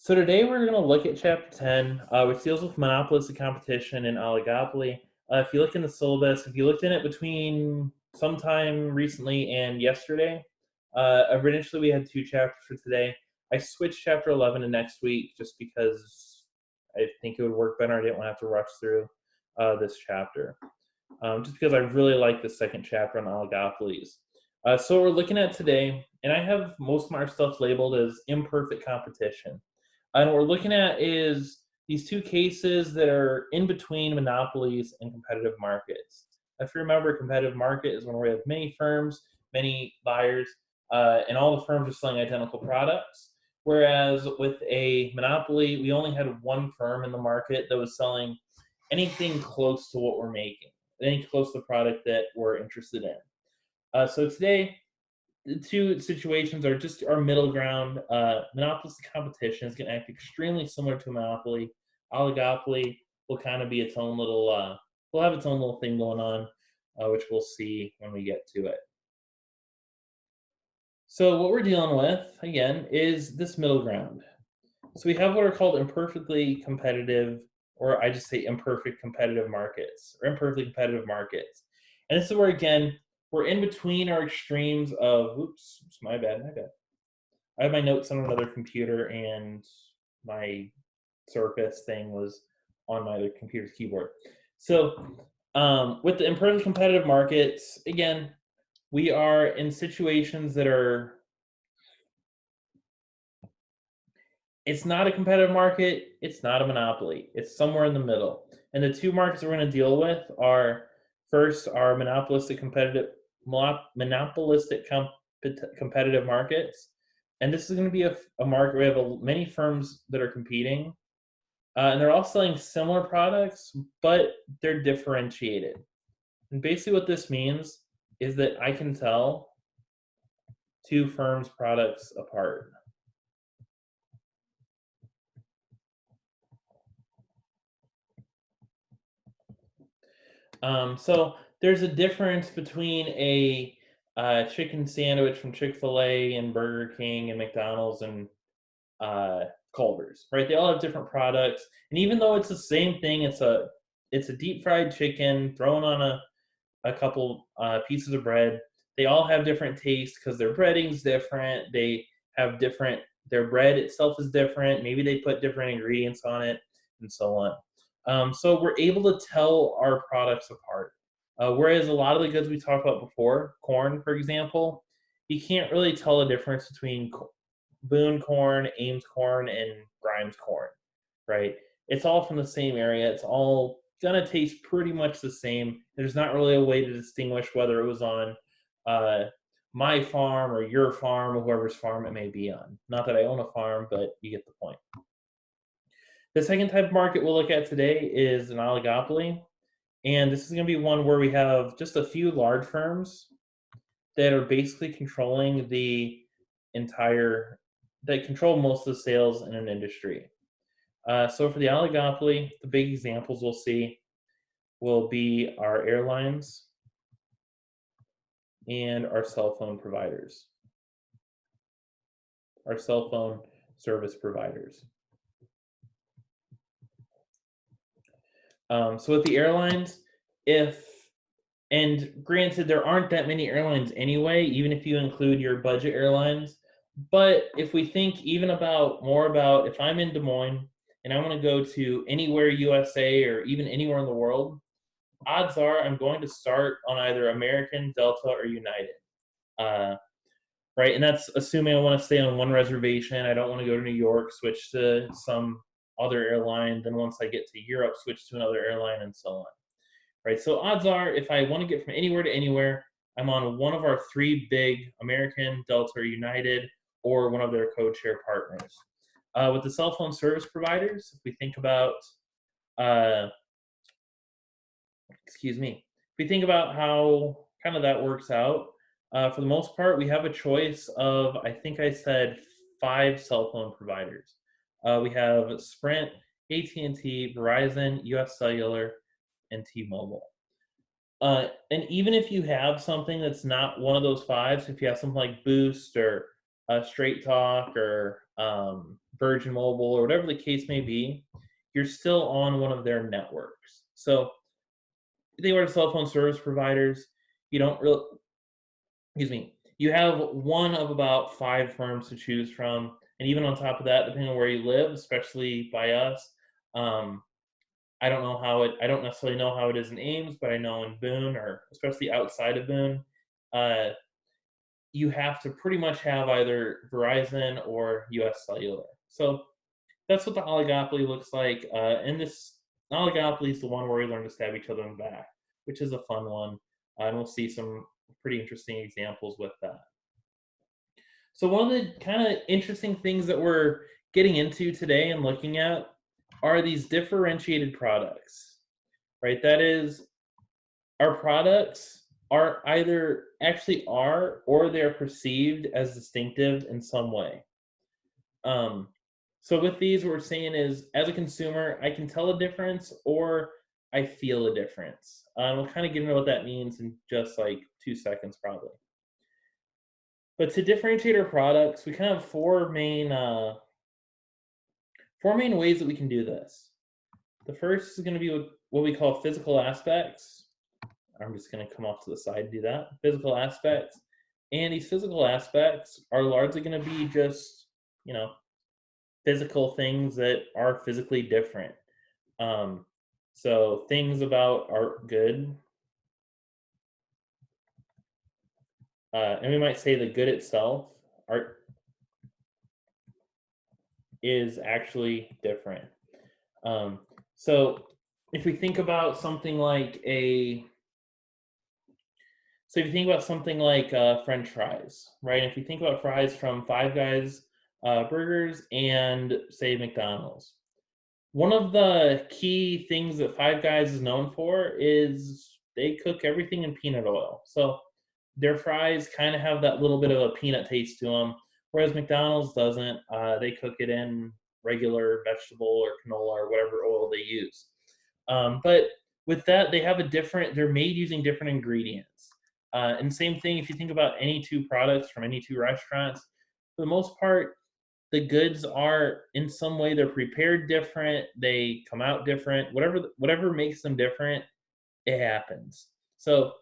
So today we're going to look at Chapter 10, which deals with monopolistic competition and oligopoly. If you look in the syllabus, if you looked in it between sometime recently and yesterday, originally we had two chapters for today. I switched Chapter 11 to next week just because I think it would work better. I didn't want to have to rush through this chapter, just because I really like the second chapter on oligopolies. So what we're looking at today, and I have most of my stuff labeled as imperfect competition. And what we're looking at is these two cases that are in between monopolies and competitive markets. If you remember, a competitive market is when we have many firms, many buyers, and all the firms are selling identical products. Whereas with a monopoly, we only had one firm in the market that was selling anything close to what we're making, anything close to the product that we're interested in. So today, the two situations are just our middle ground. Monopolistic competition is going to act extremely similar to a monopoly. Oligopoly will kind of be its own little, will have its own little thing going on, which we'll see when we get to it. So what we're dealing with, again, is this middle ground. So we have what are called imperfectly competitive, or I just say imperfect competitive markets, or imperfectly competitive markets. And this is where, again, we're in between our extremes of, oops, my bad. I have my notes on another computer, and my Surface thing was on my other computer's keyboard. So with the imperfect competitive markets, again, we are in situations that are, it's not a competitive market, it's not a monopoly, it's somewhere in the middle. And the two markets we're going to deal with are, first, our monopolistic competitive markets. And this is going to be a market where we have many firms that are competing, and they're all selling similar products, but they're differentiated. And basically what this means is that I can tell two firms' products apart. So there's a difference between a chicken sandwich from Chick-fil-A and Burger King and McDonald's and Culver's, right? They all have different products, and even though it's the same thing, it's a deep fried chicken thrown on a couple pieces of bread. They all have different tastes because their breading's different. They have different. Their bread itself is different. Maybe they put different ingredients on it, and so on. So we're able to tell our products apart. Whereas a lot of the goods we talked about before, corn, for example, you can't really tell the difference between Boone corn, Ames corn, and Grimes corn, right? It's all from the same area. It's all gonna taste pretty much the same. There's not really a way to distinguish whether it was on uh, my farm or your farm or whoever's farm it may be on. Not that I own a farm, but you get the point. The second type of market we'll look at today is an oligopoly. And this is going to be one where we have just a few large firms that are basically controlling the entire, that control most of the sales in an industry. So for the oligopoly, the big examples we'll see will be our airlines and our cell phone providers, our cell phone service providers. So with the airlines, and granted, there aren't that many airlines anyway, even if you include your budget airlines. But if we think even more about if I'm in Des Moines and I want to go to anywhere USA or even anywhere in the world, odds are I'm going to start on either American, Delta, or United. Right, and that's assuming I want to stay on one reservation. I don't want to go to New York, switch to some other airline. Then once I get to Europe, switch to another airline, and so on. Right, so odds are if I want to get from anywhere to anywhere, I'm on one of our three big American, Delta, or United, or one of their code share partners. With the cell phone service providers, if we think about, if we think about how kind of that works out, for the most part, we have a choice of, I think I said 5 cell phone providers. We have Sprint, AT&T, Verizon, US Cellular, and T-Mobile. And even if you have something that's not one of those 5, so if you have something like Boost or Straight Talk or Virgin Mobile or whatever the case may be, you're still on one of their networks. So they are cell phone service providers. You don't really, excuse me, you have one of about five firms to choose from. And even on top of that, depending on where you live, especially by us, um, I don't necessarily know how it is in Ames, but I know in Boone or especially outside of Boone, uh, you have to pretty much have either Verizon or US Cellular. So that's what the oligopoly looks like. And this oligopoly is the one where we learn to stab each other in the back, which is a fun one. And we'll see some pretty interesting examples with that. So one of the kind of interesting things that we're getting into today and looking at are these differentiated products, right? That is, our products are either actually are or they're perceived as distinctive in some way. Um, so with these, what we're saying is, as a consumer, I can tell a difference or I feel a difference. We'll kind of get into what that means in just like 2 seconds, probably. But to differentiate our products, we kind of have four main ways that we can do this. The first is going to be what we call physical aspects. I'm just going to come off to the side and do that. Physical aspects. And these physical aspects are largely going to be just, physical things that are physically different. Um, so things about our good, and we might say the good itself, art is actually different. Um, so if we think about something like if you think about something like French fries, right? If you think about fries from Five Guys burgers and say McDonald's, one of the key things that Five Guys is known for is they cook everything in peanut oil. So their fries kind of have that little bit of a peanut taste to them, whereas McDonald's doesn't. They cook it in regular vegetable or canola or whatever oil they use. But with that, they have a different. They're made using different ingredients. And same thing if you think about any two products from any two restaurants. For the most part, the goods are in some way they're prepared different. They come out different. Whatever makes them different, it happens. So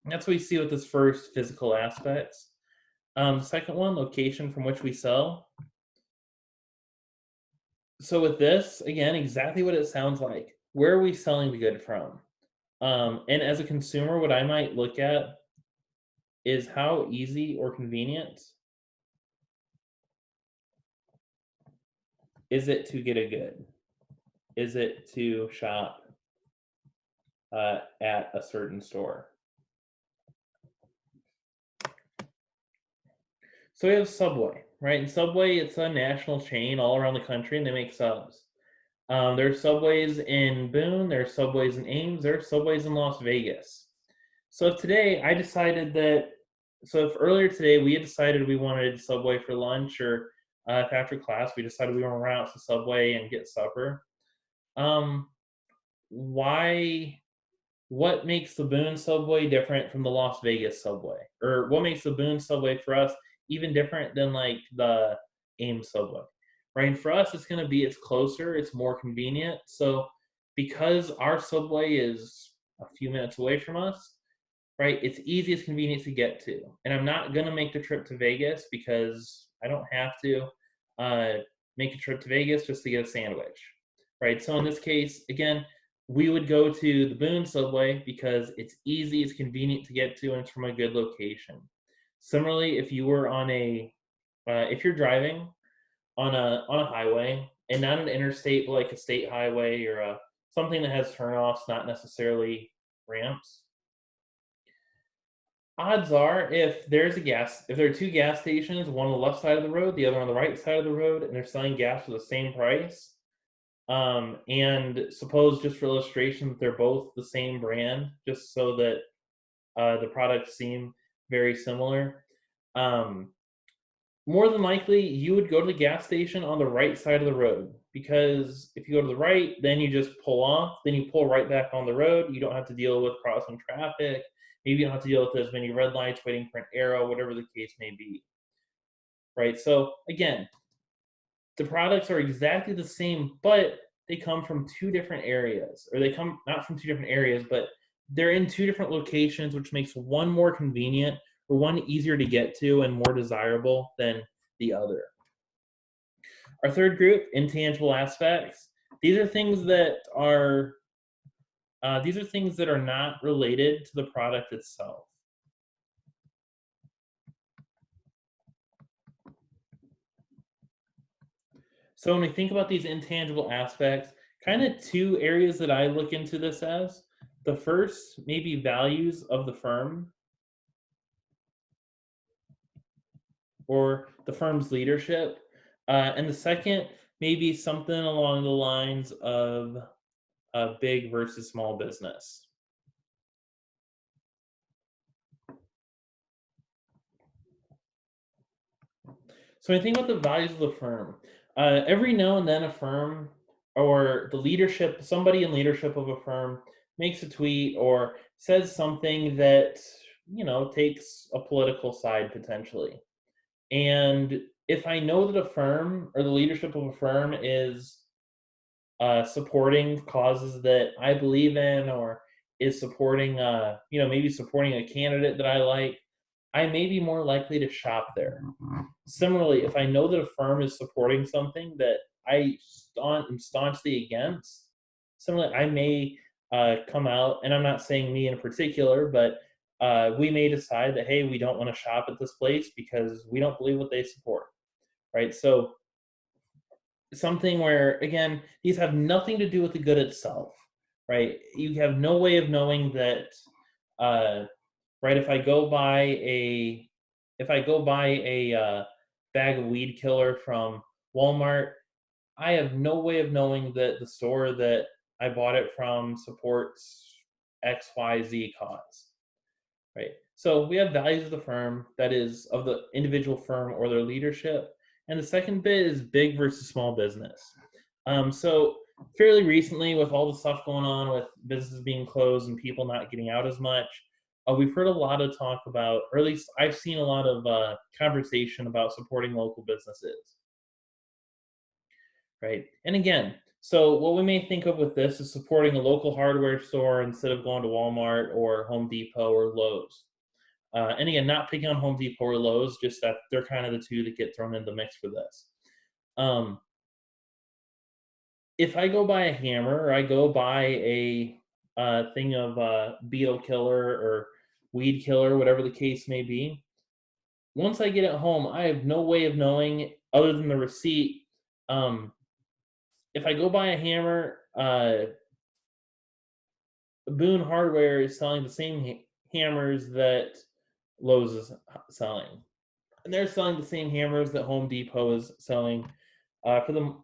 that's what we see with this first physical aspects. Second one, location from which we sell. So with this, again, exactly what it sounds like. Where are we selling the good from? And as a consumer, what I might look at is how easy or convenient is it to get a good? Is it to shop at a certain store? So we have Subway, right? And Subway, it's a national chain all around the country, and they make subs. There's Subways in Boone, there's Subways in Ames, there's Subways in Las Vegas. So if today I decided that, so if earlier today we had decided we wanted Subway for lunch, or if after class we decided we want to run out to Subway and get supper, um, why what makes the Boone subway different from the Las Vegas subway? Or what makes the Boone subway for us even different than like the Ames subway? Right. And for us, it's closer, it's more convenient. So because our subway is a few minutes away from us, right, it's easy, it's convenient to get to. And I'm not gonna make the trip to Vegas because I don't have to uh, make a trip to Vegas just to get a sandwich. Right. So in this case, again, we would go to the Boone subway because it's easy, it's convenient to get to, and it's from a good location. Similarly, if you're driving on a highway and not an interstate, but like a state highway or something that has turnoffs, not necessarily ramps, odds are if there are two gas stations, one on the left side of the road, the other on the right side of the road, and they're selling gas for the same price, and suppose, just for illustration, that they're both the same brand, just so that the products seem very similar. Um, More than likely, you would go to the gas station on the right side of the road, because if you go to the right, then you just pull off, then you pull right back on the road. You don't have to deal with crossing traffic. Maybe you don't have to deal with as many red lights, waiting for an arrow, whatever the case may be. Right. So again, the products are exactly the same, but they come from two different areas, or they come not from two different areas, but they're in two different locations, which makes one more convenient or one easier to get to and more desirable than the other. Our third group, intangible aspects. These are things that are these are things that are not related to the product itself. So when we think about these intangible aspects, kind of two areas that I look into this as. The first, maybe values of the firm or the firm's leadership. And the second, maybe something along the lines of big versus small business. So when I think about the values of the firm, every now and then a firm or the leadership, somebody in leadership of a firm makes a tweet or says something that, takes a political side potentially. And if I know that a firm or the leadership of a firm is supporting causes that I believe in, or is supporting, maybe supporting a candidate that I like, I may be more likely to shop there. Similarly, if I know that a firm is supporting something that am staunchly against, similarly, I may come out, and I'm not saying me in particular, but we may decide that, hey, we don't want to shop at this place because we don't believe what they support, right? So something where, again, these have nothing to do with the good itself, right? You have no way of knowing that, uh, right? If I go buy a bag of weed killer from Walmart, I have no way of knowing that the store that I bought it from supports XYZ cause, right? So we have values of the firm, that is, of the individual firm or their leadership. And the second bit is big versus small business. So fairly recently, with all the stuff going on with businesses being closed and people not getting out as much, we've heard a lot of talk about, or at least I've seen a lot of conversation about supporting local businesses, right? And again, so what we may think of with this is supporting a local hardware store instead of going to Walmart or Home Depot or Lowe's. And again, not picking on Home Depot or Lowe's, just that they're kind of the two that get thrown in the mix for this. Um, if I go buy a hammer or I go buy a thing of beetle killer or weed killer, whatever the case may be, once I get it home, I have no way of knowing other than the receipt. Um, if I go buy a hammer, Boone Hardware is selling the same hammers that Lowe's is selling, and they're selling the same hammers that Home Depot is selling. For the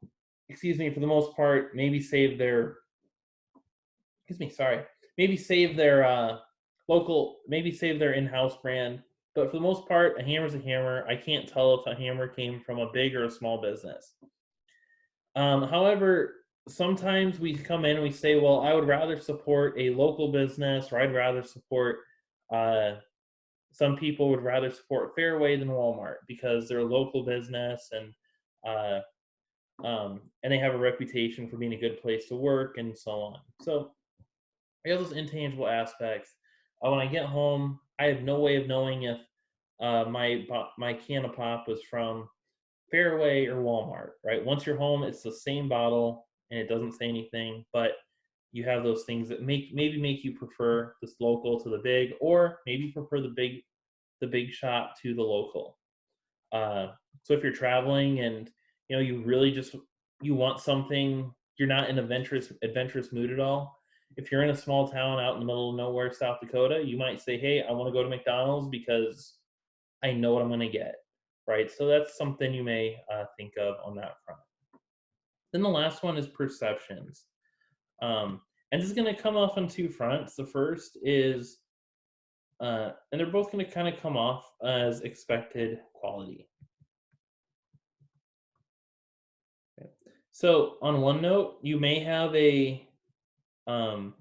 excuse me, for the most part, maybe save their excuse me, sorry, maybe save their local, maybe save their in-house brand. But for the most part, a hammer's a hammer. I can't tell if a hammer came from a big or a small business. However, sometimes we come in and we say, well, I would rather support a local business, or I'd rather support, uh, some people would rather support Fairway than Walmart because they're a local business, uh, and they have a reputation for being a good place to work and so on. So I have those intangible aspects. When I get home, I have no way of knowing if my can of pop was from Fairway or Walmart, right? Once you're home, it's the same bottle and it doesn't say anything, but you have those things that make you prefer this local to the big, or maybe prefer the big shop to the local. Uh, so if you're traveling and you really just you want something, you're not in a adventurous mood at all. If you're in a small town out in the middle of nowhere, South Dakota, you might say, "Hey, I want to go to McDonald's because I know what I'm going to get." Right. So that's something you may think of on that front. Then the last one is perceptions. And this is going to come off on two fronts. The first is, and they're both going to kind of come off as expected quality. Okay. So on one note, you may have um,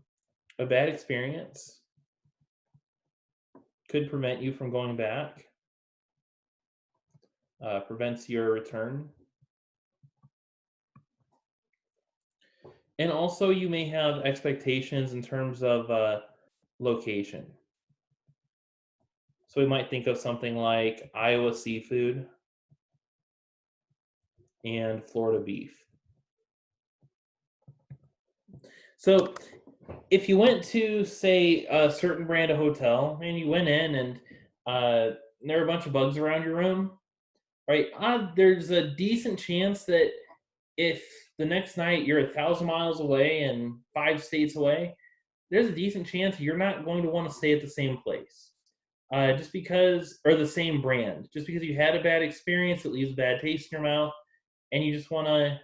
a bad experience, could prevent you from going back, prevents your return. And also, you may have expectations in terms of location. So we might think of something like Iowa seafood and Florida beef. So if you went to, say, a certain brand of hotel and you went in and there were a bunch of bugs around your room, right? There's a decent chance that if the next night you're 1,000 miles away and 5 states away, there's a decent chance you're not going to want to stay at the same place. Just because, or the same brand, just because you had a bad experience, it leaves a bad taste in your mouth, and you just want to,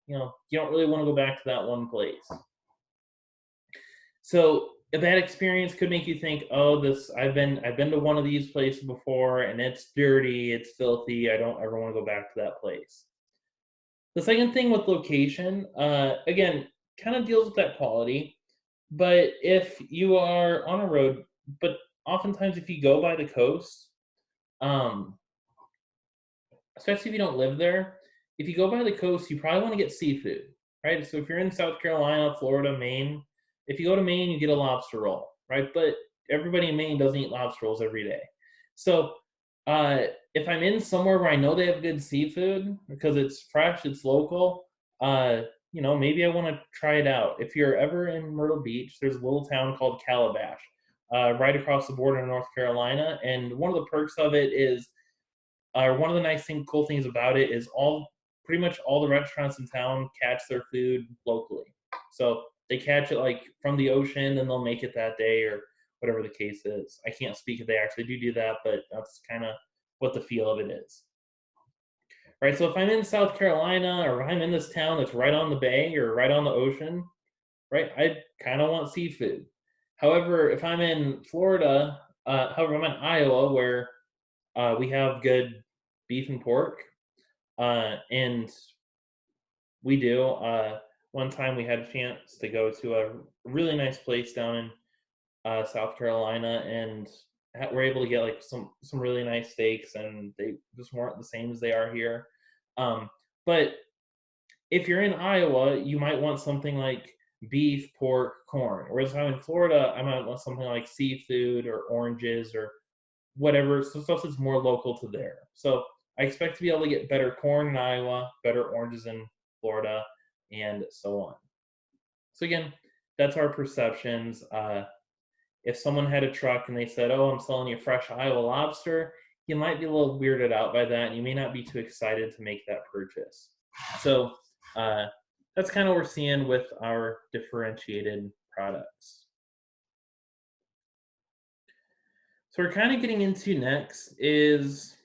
you don't really want to go back to that one place. So a bad experience could make you think, oh, this I've been to one of these places before, and it's dirty, it's filthy. I don't ever want to go back to that place. The second thing with location, again, kind of deals with that quality. But if you are on a road, but oftentimes if you go by the coast, um, especially if you don't live there, if you go by the coast, you probably want to get seafood, right? So if you're in South Carolina, Florida, Maine, if you go to Maine, you get a lobster roll, right? But everybody in Maine doesn't eat lobster rolls every day. So uh, if I'm in somewhere where I know they have good seafood because it's fresh, it's local, uh, maybe I want to try it out. If you're ever in Myrtle Beach, there's a little town called Calabash, right across the border in North Carolina, and one of the perks of it is one of the cool things about it is pretty much all the restaurants in town catch their food locally. So they catch it like from the ocean, and they'll make it that day or whatever the case is. I can't speak if they actually do that, but that's kind of what the feel of it is. Right. So if I'm in South Carolina or if I'm in this town that's right on the bay or right on the ocean, right, I kind of want seafood. However, if I'm in Florida, however, I'm in Iowa where we have good beef and pork. And we do. One time we had a chance to go to a really nice place down in South Carolina, and we're able to get like some really nice steaks, and they just weren't the same as they are here. But if you're in Iowa, you might want something like beef, pork, corn. Whereas if I'm in Florida, I might want something like seafood or oranges or whatever, so stuff that's more local to there. So I expect to be able to get better corn in Iowa, better oranges in Florida, and so on. So again, that's our perceptions. If someone had a truck and they said, "Oh, I'm selling you fresh Iowa lobster," you might be a little weirded out by that, and you may not be too excited to make that purchase. So uh, that's kind of what we're seeing with our differentiated products. So we're kind of getting into next is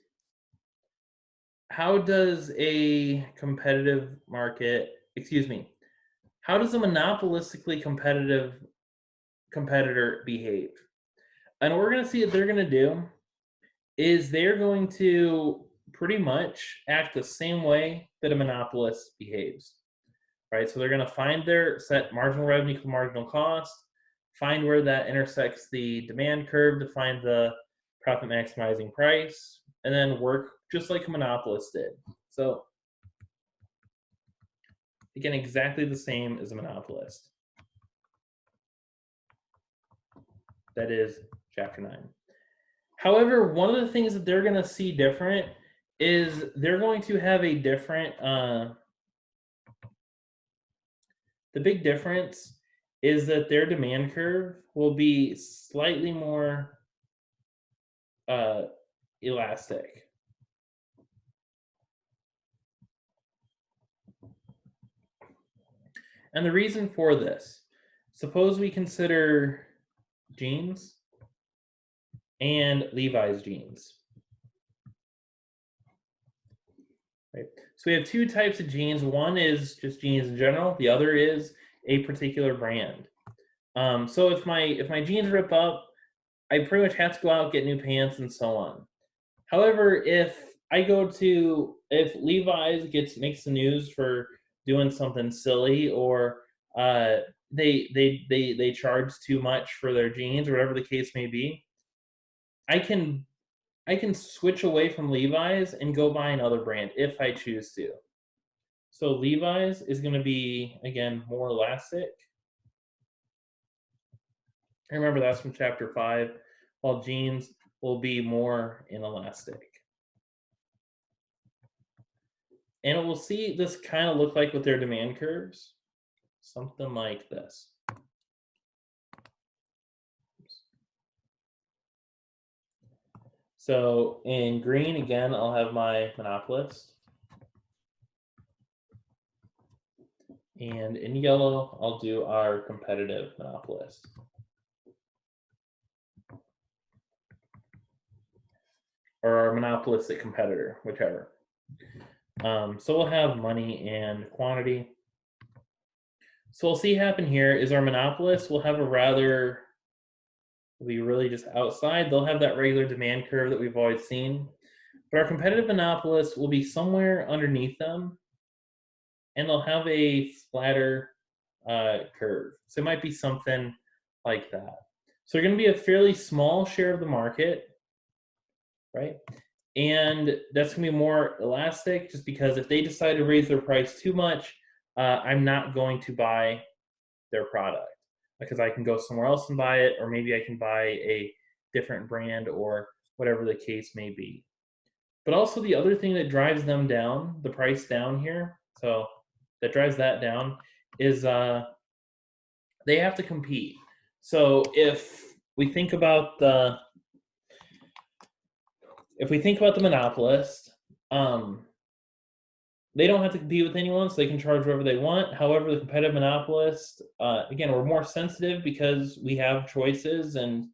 how does a competitive market, excuse me, how does a monopolistically competitive competitor behave? And what we're going to see that they're going to do is they're going to pretty much act the same way that a monopolist behaves, right? So they're going to find their set marginal revenue equal marginal cost, find where that intersects the demand curve to find the profit maximizing price, and then work just like a monopolist did. So again, exactly the same as a monopolist. That is chapter 9. However, one of the things that they're going to see different is they're going to have a different, the big difference is that their demand curve will be slightly more uh, elastic. And the reason for this, suppose we consider jeans and Levi's jeans. Right. So we have two types of jeans. One is just jeans in general. The other is a particular brand. So if my jeans rip up, I pretty much have to go out get new pants and so on. However, if Levi's makes the news for doing something silly or uh, they charge too much for their jeans or whatever the case may be, I can I can switch away from Levi's and go buy another brand if I choose to. So Levi's is going to be, again, more elastic. Remember, that's from chapter 5, while jeans will be more inelastic. And we'll see this kind of look like with their demand curves, something like this. So in green, again, I'll have my monopolist. And in yellow, I'll do our competitive monopolist. Or our monopolistic competitor, whichever. So we'll have money and quantity. So we'll see happen here is our monopolist will have a rather, will be really just outside. They'll have that regular demand curve that we've always seen. But our competitive monopolist will be somewhere underneath them, and they'll have a flatter curve. So it might be something like that. So they're going to be a fairly small share of the market, right? And that's going to be more elastic just because if they decide to raise their price too much, I'm not going to buy their product because I can go somewhere else and buy it, or maybe I can buy a different brand or whatever the case may be. But also the other thing that drives them down, the price down here, so that drives that down, is they have to compete. So if we think about the monopolist, they don't have to compete with anyone, so they can charge whatever they want. However, the competitive monopolist, again, we're more sensitive because we have choices. And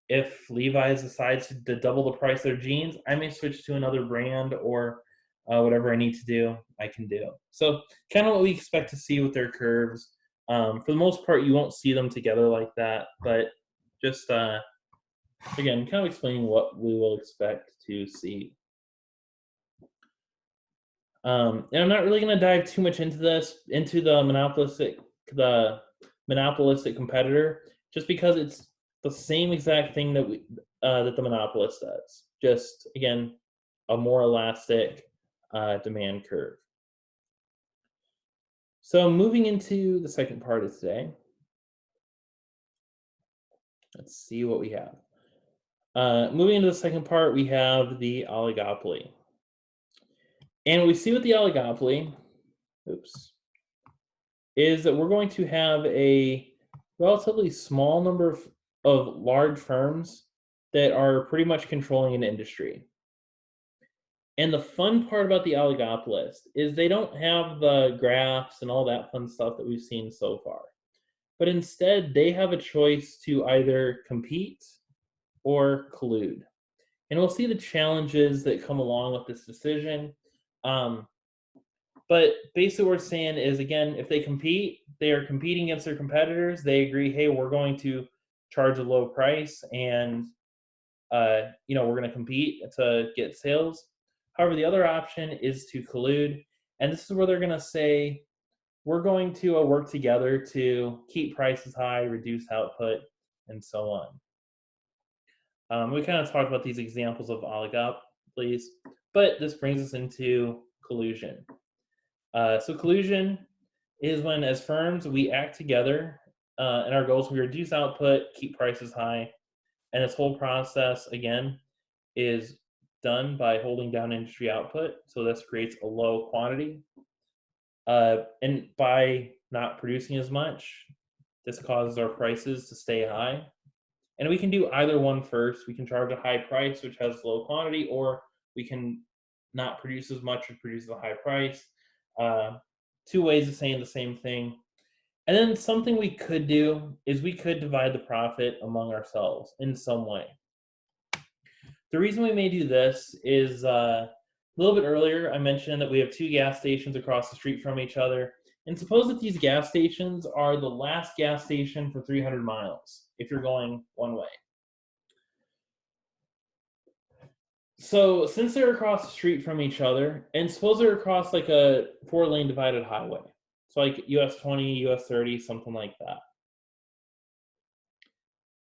if Levi's decides to double the price of their jeans, I may switch to another brand or whatever I need to do, I can do. So kind of what we expect to see with their curves. For the most part, you won't see them together like that, but just again, kind of explaining what we will expect to see. And I'm not really going to dive too much into the monopolistic competitor, just because it's the same exact thing that the monopolist does. Just again, a more elastic demand curve. So moving into the second part of today, let's see what we have. Moving into the second part, we have the oligopoly. And what we see with the oligopoly, is that we're going to have a relatively small number of large firms that are pretty much controlling an industry. And the fun part about the oligopolist is they don't have the graphs and all that fun stuff that we've seen so far. But instead, they have a choice to either compete or collude. And we'll see the challenges that come along with this decision. But basically, what we're saying is, again, if they compete, they are competing against their competitors. They agree, hey, we're going to charge a low price, and we're going to compete to get sales. However, the other option is to collude, and this is where they're going to say, we're going to work together to keep prices high, reduce output, and so on. We kind of talked about these examples of oligopolies, but this brings us into collusion. So collusion is when, as firms, we act together, and our goals we reduce output, keep prices high, and this whole process again is done by holding down industry output. So this creates a low quantity, and by not producing as much, this causes our prices to stay high. And we can do either one first. We can charge a high price, which has low quantity, or we can not produce as much, which produces a high price. Two ways of saying the same thing. And then something we could do is we could divide the profit among ourselves in some way. The reason we may do this is a little bit earlier, I mentioned that we have two gas stations across the street from each other. And suppose that these gas stations are the last gas station for 300 miles if you're going one way. So since they're across the street from each other, and suppose they're across like a 4-lane divided highway, so like US 20, US 30, something like that.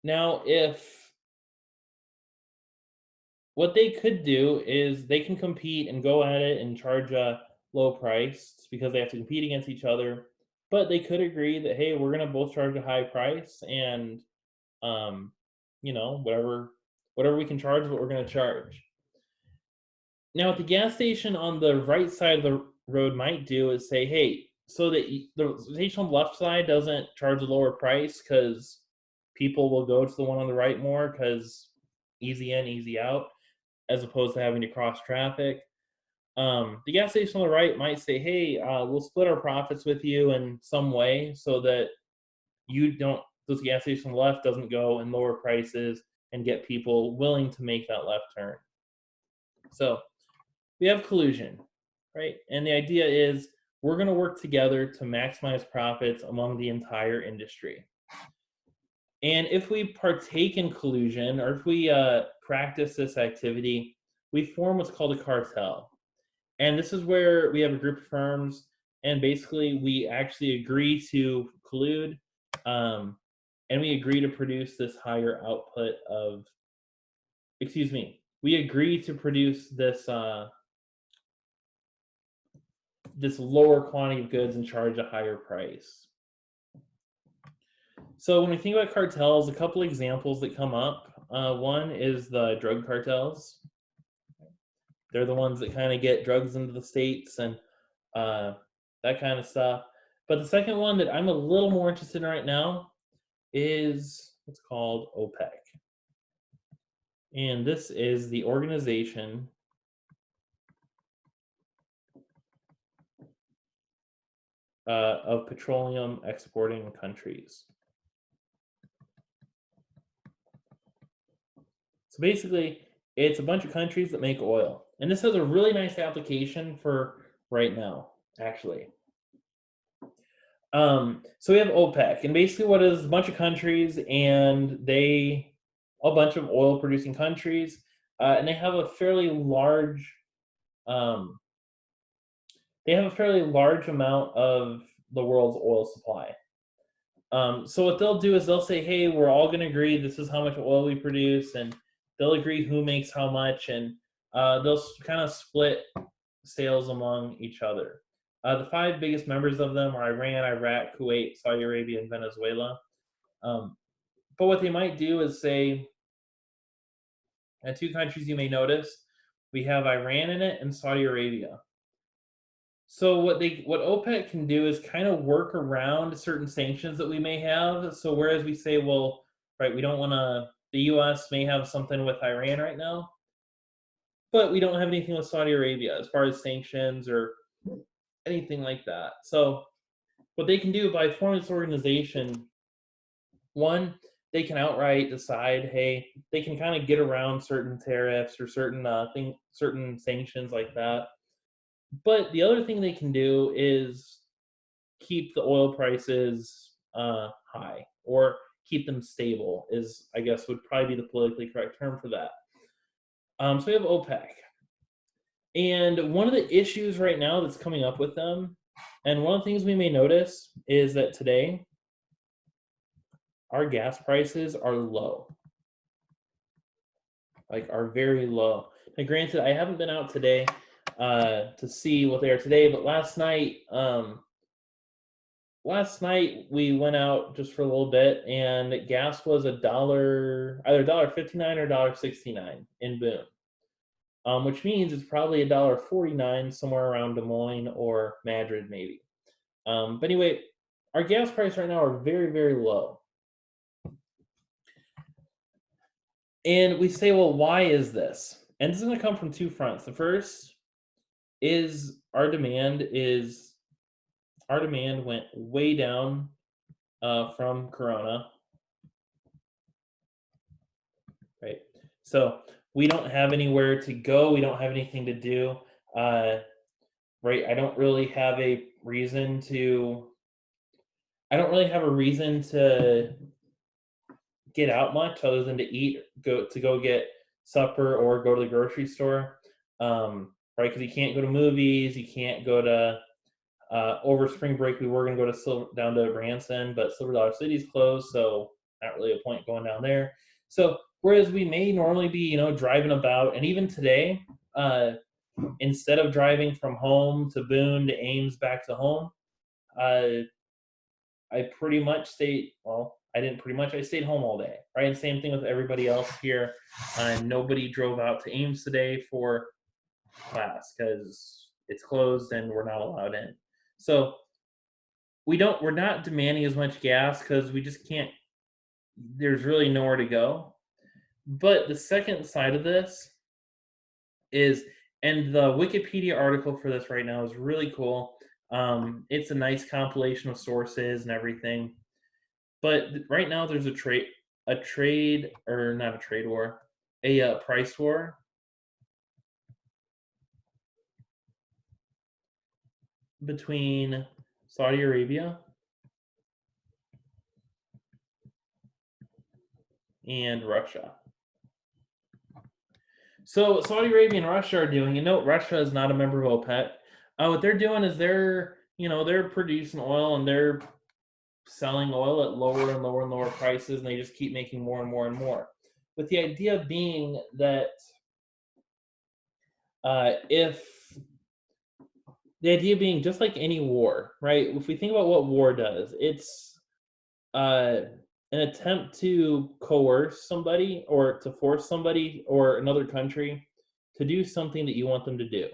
Now, if what they could do is they can compete and go at it and charge a low priced because they have to compete against each other. But they could agree that, hey, we're going to both charge a high price, and um, whatever we can charge, what we're going to charge. Now, what the gas station on the right side of the road might do is say, hey, so that the station on the left side doesn't charge a lower price because people will go to the one on the right more because easy in, easy out, as opposed to having to cross traffic. The gas station on the right might say, hey, we'll split our profits with you in some way so that you don't, this gas station on the left doesn't go and lower prices and get people willing to make that left turn. So we have collusion, right? And the idea is we're going to work together to maximize profits among the entire industry. And if we partake in collusion, or if we practice this activity, we form what's called a cartel. And this is where we have a group of firms, and basically we actually agree to collude, um, and we agree to produce this higher output of, excuse me, we agree to produce this lower quantity of goods and charge a higher price. So when we think about cartels, a couple examples that come up. One is the drug cartels. They're the ones that kind of get drugs into the states and that kind of stuff. But the second one that I'm a little more interested in right now is what's called OPEC. And this is the Organization of Petroleum Exporting Countries. So basically, it's a bunch of countries that make oil. And this has a really nice application for right now, actually. So we have OPEC, and basically what is a bunch of countries, and a bunch of oil producing countries, and um, they have a fairly large amount of the world's oil supply. So what they'll do is they'll say, hey, we're all going to agree this is how much oil we produce, and they'll agree who makes how much, and they'll kind of split sales among each other. The five biggest members of them are Iran, Iraq, Kuwait, Saudi Arabia, and Venezuela. But what they might do is say, and two countries you may notice, we have Iran in it and Saudi Arabia. So what OPEC can do is kind of work around certain sanctions that we may have. So whereas we say, well, right, we don't want to, the U.S. may have something with Iran right now, but we don't have anything with Saudi Arabia as far as sanctions or anything like that. So what they can do by forming this organization, one, they can outright decide, hey, they can kind of get around certain tariffs or certain sanctions like that. But the other thing they can do is keep the oil prices high, or keep them stable, is, I guess, would probably be the politically correct term for that. So we have OPEC. And one of the issues right now that's coming up with them, and one of the things we may notice, is that today our gas prices are low, like are very low. Now, granted, I haven't been out today to see what they are today, but last night we went out just for a little bit, and gas was either $1.59 or $1.69 in Boone. Which means it's probably $1.49 somewhere around Des Moines or Madrid, maybe. But anyway, our gas prices right now are very, very low. And we say, well, why is this? And this is going to come from two fronts. The first is our demand went way down from Corona, right? So we don't have anywhere to go. We don't have anything to do. Right? I don't really have a reason to get out much other than to eat, go get supper, or go to the grocery store. Right? Because you can't go to movies, you can't go to over spring break. We were going to go down to Branson, but Silver Dollar City's closed, so not really a point going down there. So whereas we may normally be, driving about, and even today, instead of driving from home to Boone to Ames back to home, uh, I pretty much stayed. Well, I didn't pretty much. I stayed home all day, right? And same thing with everybody else here. Nobody drove out to Ames today for class because it's closed and we're not allowed in. So we're not demanding as much gas because we just can't. There's really nowhere to go. But the second side of this is, and the Wikipedia article for this right now is really cool. It's a nice compilation of sources and everything. But right now there's a trade, or not a trade war, a price war between Saudi Arabia and Russia. So Saudi Arabia and Russia are doing. Russia is not a member of OPEC. What they're doing is they're producing oil and they're selling oil at lower and lower and lower prices, and they just keep making more and more and more. With the idea being that if the idea being just like any war, right? If we think about what war does, it's uh, an attempt to coerce somebody or to force somebody or another country to do something that you want them to do,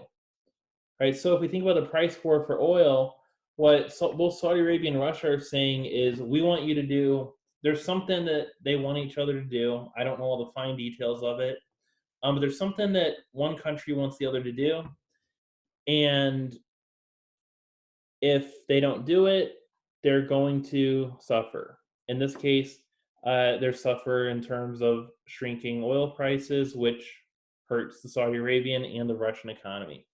right? So if we think about the price war for oil, both Saudi Arabia and Russia are saying is we want you to do. There's something that they want each other to do. I don't know all the fine details of it, but there's something that one country wants the other to do, and if they don't do it, they're going to suffer. In this case, they suffer in terms of shrinking oil prices, which hurts the Saudi Arabian and the Russian economy.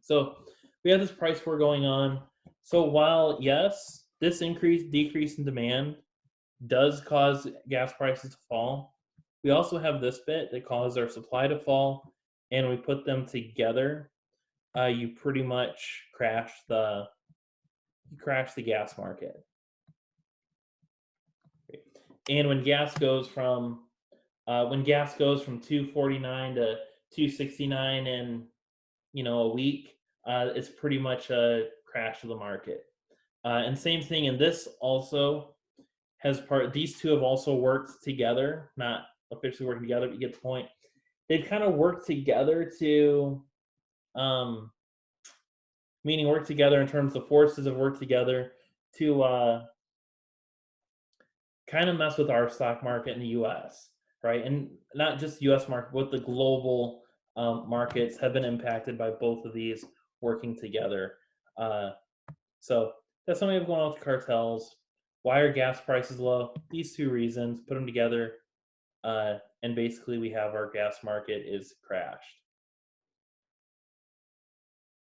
So we have this price war going on. So while yes, this decrease in demand does cause gas prices to fall, we also have this bit that causes our supply to fall, and we put them together. You pretty much crash the gas market. And when gas goes from 249 to 269 in a week, it's pretty much a crash of the market. And same thing in this also has part. These two have also worked together, not officially working together, but you get the point. They've kind of worked together to, um, meaning work together in terms of forces have worked together to kind of mess with our stock market in the U.S., right? And not just the U.S. market, but the global markets have been impacted by both of these working together. Uh, so that's something we have going on with the cartels. Why are gas prices low? These two reasons, put them together, and basically we have our gas market is crashed.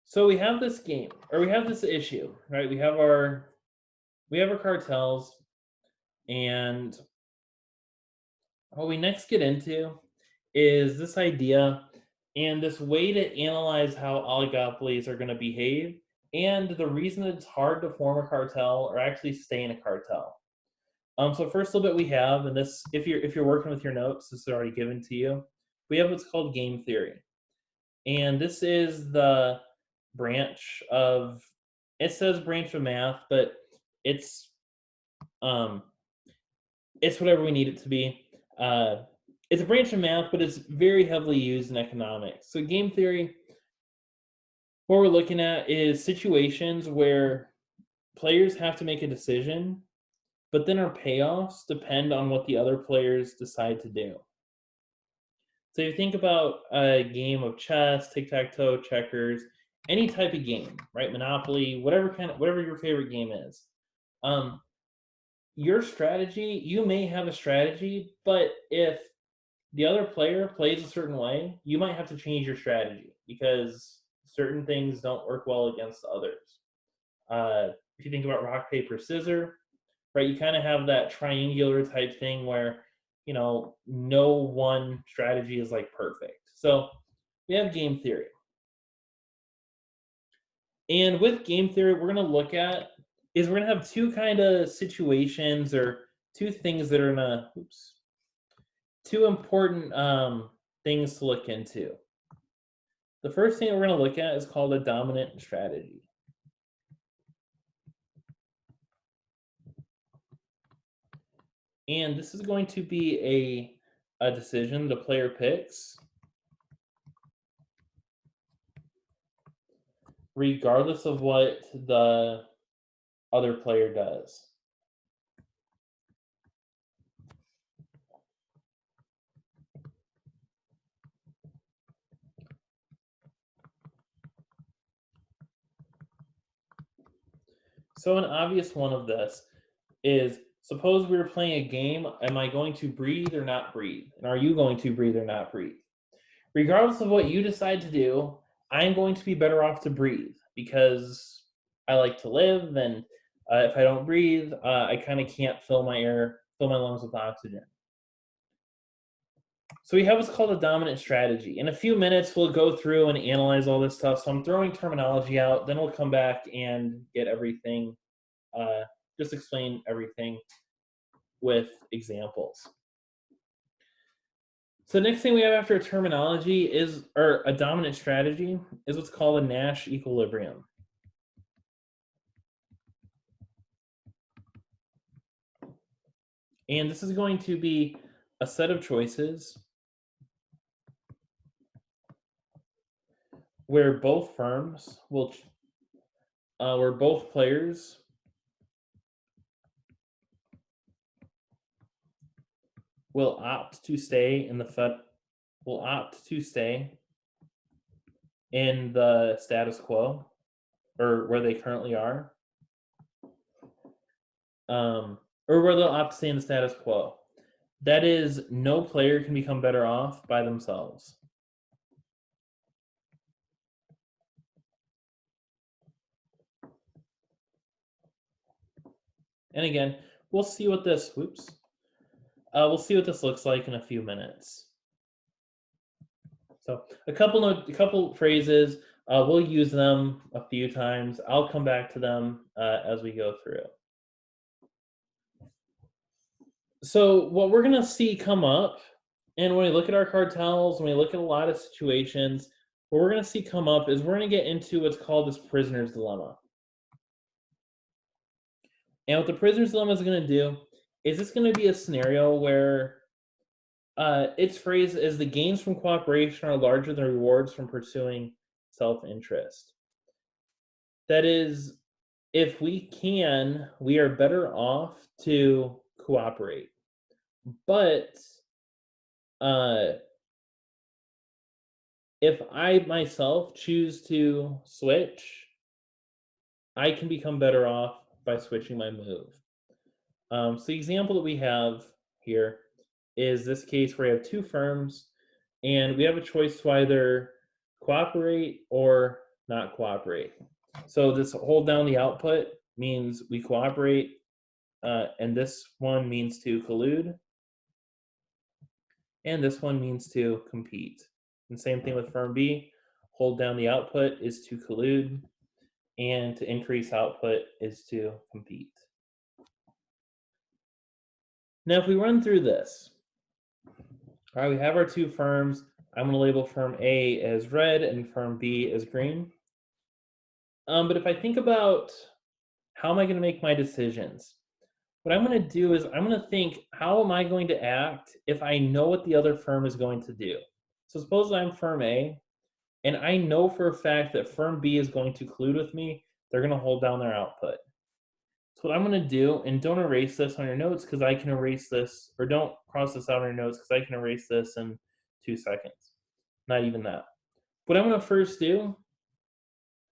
So we have this game, or we have this issue, right? We have our cartels, and what we next get into is this idea and this way to analyze how oligopolies are going to behave, and the reason that it's hard to form a cartel or actually stay in a cartel. So first little bit we have, and this, if you're working with your notes, this is already given to you. We have what's called game theory, and this is the branch of. It says branch of math, but it's um, it's whatever we need it to be. It's a branch of math, but it's very heavily used in economics. So game theory, what we're looking at is situations where players have to make a decision, but then our payoffs depend on what the other players decide to do. So if you think about a game of chess, tic-tac-toe, checkers, any type of game, right? Monopoly, whatever your favorite game is. Um, your strategy, you may have a strategy, but if the other player plays a certain way, you might have to change your strategy because certain things don't work well against others. If you think about rock, paper, scissors, right, you kind of have that triangular type thing where, no one strategy is like perfect. So we have game theory. And with game theory, we're going to look at is we're going to have two kind of situations or two things that are going to, two important things to look into. The first thing we're going to look at is called a dominant strategy. And this is going to be a decision the player picks regardless of what the other player does. So an obvious one of this is, suppose we were playing a game, am I going to breathe or not breathe? And are you going to breathe or not breathe? Regardless of what you decide to do, I'm going to be better off to breathe because I like to live, and if I don't breathe, I kind of can't fill my lungs with oxygen. So we have what's called a dominant strategy. In a few minutes, we'll go through and analyze all this stuff. So I'm throwing terminology out, then we'll come back and get everything, uh, just explain everything with examples. So the next thing we have after terminology is, or a dominant strategy, is what's called a Nash equilibrium. And this is going to be a set of choices where both firms will, where both players will opt to stay in the status quo, or where they currently are, or where they'll opt to stay in the status quo. That is, no player can become better off by themselves. And again, we'll see what this. We'll see what this looks like in a few minutes. So a couple phrases. We'll use them a few times. I'll come back to them as we go through. So what we're gonna see come up, and when we look at our cartels, when we look at a lot of situations, what we're gonna see come up is we're gonna get into what's called this prisoner's dilemma. And what the prisoner's dilemma is gonna do is it's gonna be a scenario where it's phrased as the gains from cooperation are larger than rewards from pursuing self-interest. That is, if we can, we are better off to cooperate. But uh, if I myself choose to switch, I can become better off by switching my move. So the example that we have here is this case where we have two firms and we have a choice to either cooperate or not cooperate. So this hold down the output means we cooperate, and this one means to collude, and this one means to compete. And same thing with firm B, hold down the output is to collude, and to increase output is to compete. Now, if we run through this, all right, we have our two firms. I'm going to label firm A as red and firm B as green. But if I think about how am I going to make my decisions, what I'm going to do is I'm going to think, how am I going to act if I know what the other firm is going to do? So suppose I'm firm A, and I know for a fact that firm B is going to collude with me. They're going to hold down their output. So what I'm going to do, and don't erase this on your notes because I can erase this, or don't cross this out on your notes because I can erase this in 2 seconds. Not even that. What I'm going to first do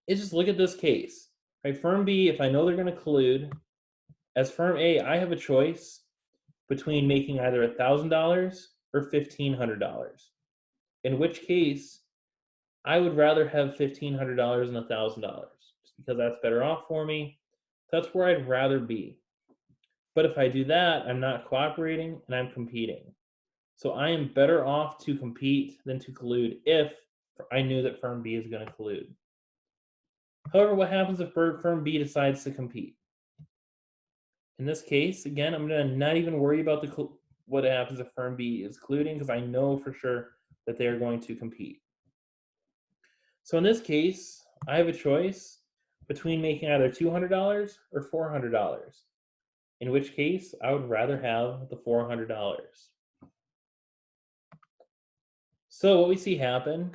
is just look at this case. Right, firm B, if I know they're going to collude, as firm A, I have a choice between making either $1,000 or $1,500. In which case, I would rather have $1,500 than $1,000 just because that's better off for me. That's where I'd rather be. But if I do that, I'm not cooperating and I'm competing. So I am better off to compete than to collude if I knew that firm B is going to collude. However, what happens if firm B decides to compete? In this case, again, I'm going to not even worry about what happens if firm B is colluding because I know for sure that they are going to compete. So in this case, I have a choice between making either $200 or $400, in which case I would rather have the $400. So what we see happen,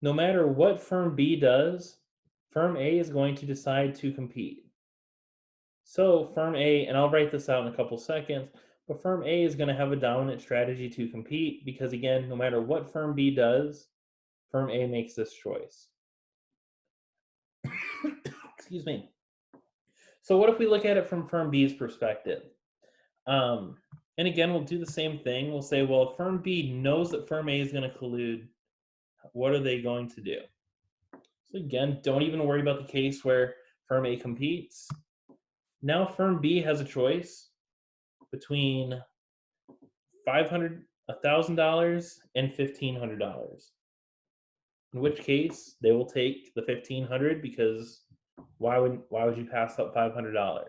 no matter what firm B does, firm A is going to decide to compete. So firm A, and I'll write this out in a couple seconds, but firm A is going to have a dominant strategy to compete because, again, no matter what firm B does, firm A makes this choice. Excuse me. So what if we look at it from firm B's perspective? Um, and again, we'll do the same thing. We'll say, well, if firm B knows that firm A is going to collude, what are they going to do? So again, don't even worry about the case where firm A competes. Now firm B has a choice between $1,000 and $1,500. In which case, they will take the 1,500 because why would you pass up $500?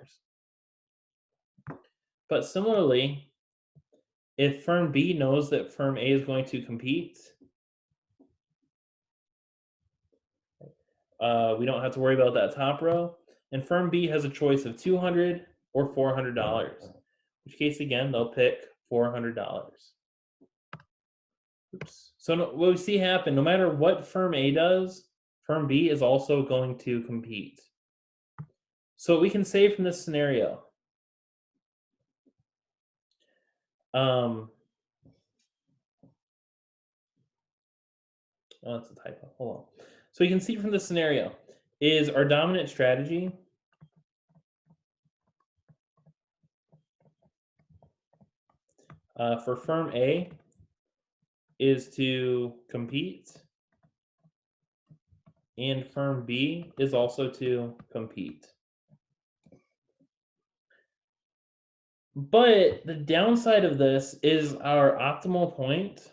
But similarly, if firm B knows that firm A is going to compete, we don't have to worry about that top row. And firm B has a choice of $200 or $400. In which case, again, they'll pick $400. Oops. So what we see happen, no matter what firm A does, firm B is also going to compete. So what we can say from this scenario, um, oh, that's a typo. Hold on. So we can see from this scenario is our dominant strategy for firm A is to compete, and firm B is also to compete. But the downside of this is our optimal point.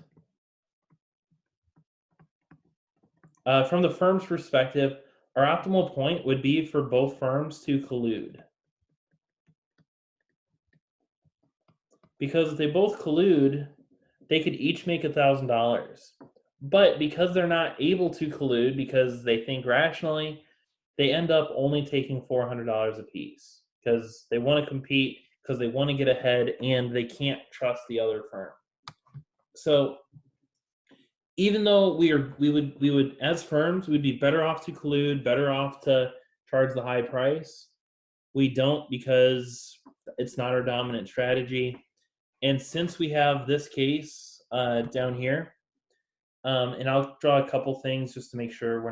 From the firm's perspective, our optimal point would be for both firms to collude. Because if they both collude, they could each make $1,000. But because they're not able to collude because they think rationally, they end up only taking $400 apiece because they want to compete, because they want to get ahead, and they can't trust the other firm. So even though we would as firms we'd be better off to collude, better off to charge the high price. We don't because it's not our dominant strategy. And since we have this case down here, and I'll draw a couple things just to make sure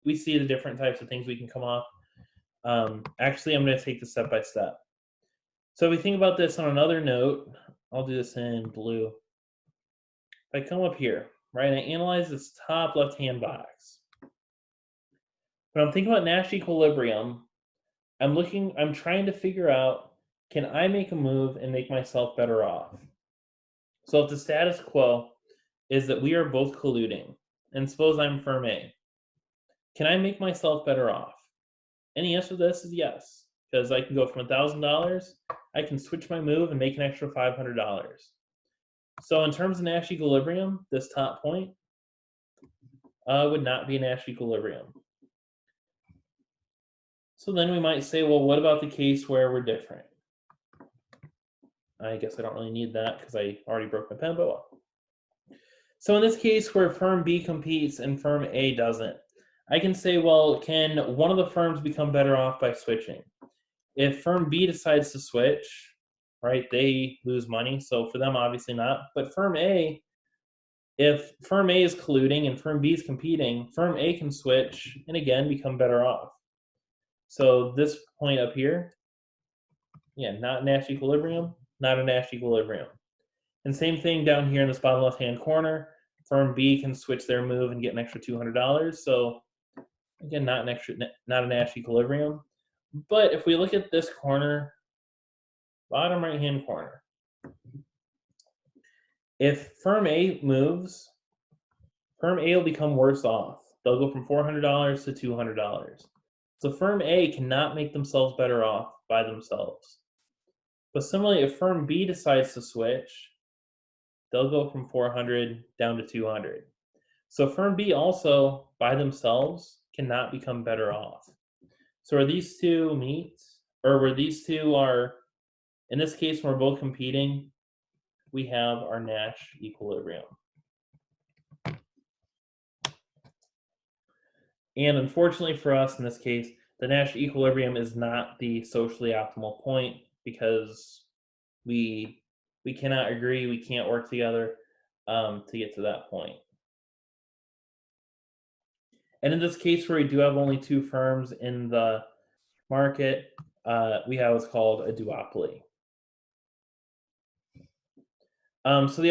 we see the different types of things we can come off. Actually, I'm going to take this step by step. So if we think about this on another note, I'll do this in blue. If I come up here, right, and I analyze this top left-hand box. When I'm thinking about Nash equilibrium, I'm trying to figure out, can I make a move and make myself better off? So if the status quo is that we are both colluding, and suppose I'm firm A, can I make myself better off? And the answer to this is yes, because I can go from $1,000, I can switch my move and make an extra $500. So in terms of Nash equilibrium, this top point would not be a Nash equilibrium. So then we might say, well, what about the case where we're different? I guess I don't really need that because I already broke my pen, but well. So in this case where firm B competes and firm A doesn't, I can say, well, can one of the firms become better off by switching? If firm B decides to switch, right, they lose money. So for them, obviously not. But firm A, if firm A is colluding and firm B is competing, firm A can switch and again become better off. So this point up here, yeah, not Nash equilibrium, not a Nash equilibrium. And same thing down here in this bottom left-hand corner, firm B can switch their move and get an extra $200. So again, not a Nash equilibrium. But if we look at this corner, bottom right-hand corner, if firm A moves, firm A will become worse off. They'll go from $400 to $200. So firm A cannot make themselves better off by themselves. But similarly, if firm B decides to switch, they'll go from 400 down to 200. So firm B also by themselves cannot become better off. So are these two meet, or were these two are in this case when we're both competing, we have our Nash equilibrium. And unfortunately for us in this case, the Nash equilibrium is not the socially optimal point because we we cannot agree, we can't work together to get to that point. And in this case, where we do have only two firms in the market, we have what's called a duopoly. So the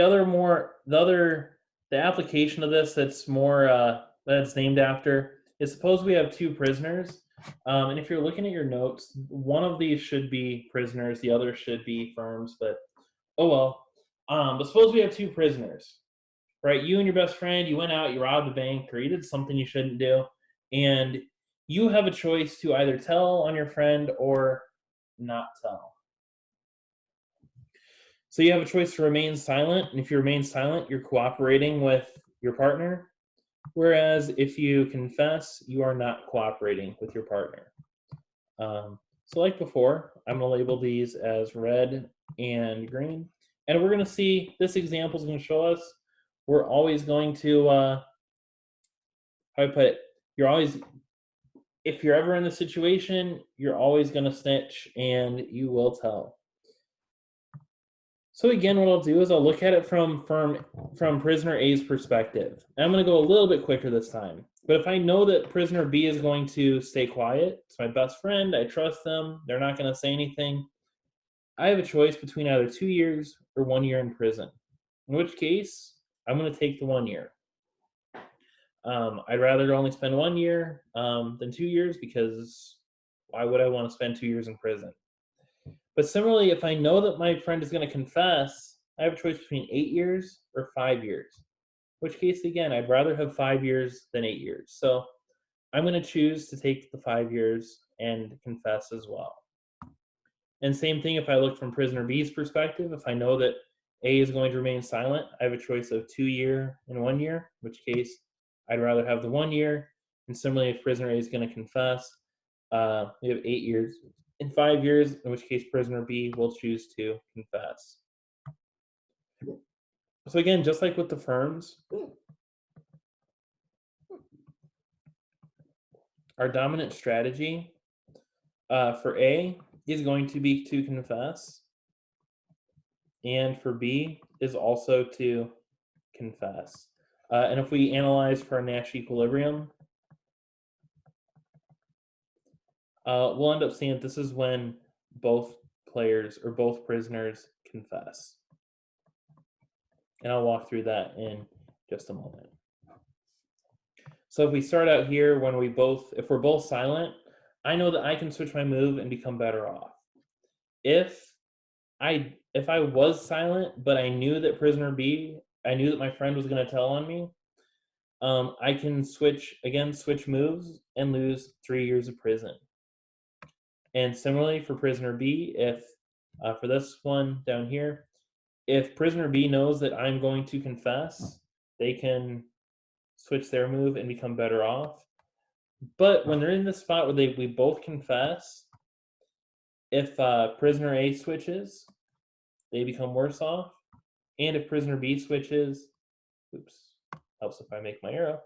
application of this that's more that it's named after is suppose we have two prisoners, and if you're looking at your notes, one of these should be prisoners, the other should be firms, but oh well. But suppose we have two prisoners, right? You and your best friend, you went out, you robbed a bank, or you did something you shouldn't do, and you have a choice to either tell on your friend or not tell. So you have a choice to remain silent, and if you remain silent, you're cooperating with your partner. Whereas if you confess, you are not cooperating with your partner. So like before, I'm going to label these as red and green. And we're going to see, this example is going to show us, we're always going to, how do I put it, you're always, if you're ever in the situation, you're always going to snitch and you will tell. So again, what I'll do is I'll look at it from prisoner A's perspective. And I'm going to go a little bit quicker this time. But if I know that prisoner B is going to stay quiet, it's my best friend, I trust them, they're not going to say anything, I have a choice between either 2 years or 1 year in prison. In which case, I'm going to take the 1 year. I'd rather only spend 1 year than 2 years because why would I want to spend 2 years in prison? But similarly, if I know that my friend is going to confess, I have a choice between 8 years or 5 years. In which case, again, I'd rather have 5 years than 8 years. So I'm going to choose to take the 5 years and confess as well. And same thing if I look from prisoner B's perspective, if I know that A is going to remain silent, I have a choice of 2 year and 1 year, in which case I'd rather have the 1 year. And similarly, if prisoner A is going to confess, we have 8 years and 5 years, in which case prisoner B will choose to confess. So again, just like with the firms, our dominant strategy for A is going to be to confess, and for B is also to confess. And if we analyze for our Nash equilibrium, we'll end up seeing that this is when both players or both prisoners confess. And I'll walk through that in just a moment. So if we start out here if we're both silent, I know that I can switch my move and become better off. If I was silent, but I knew that I knew that my friend was going to tell on me, I can switch moves and lose 3 years of prison. And similarly for prisoner B, if for this one down here, if prisoner B knows that I'm going to confess, they can switch their move and become better off. But when they're in the spot where we both confess, if prisoner A switches, they become worse off. And if prisoner B switches, oops, helps if I make my arrow.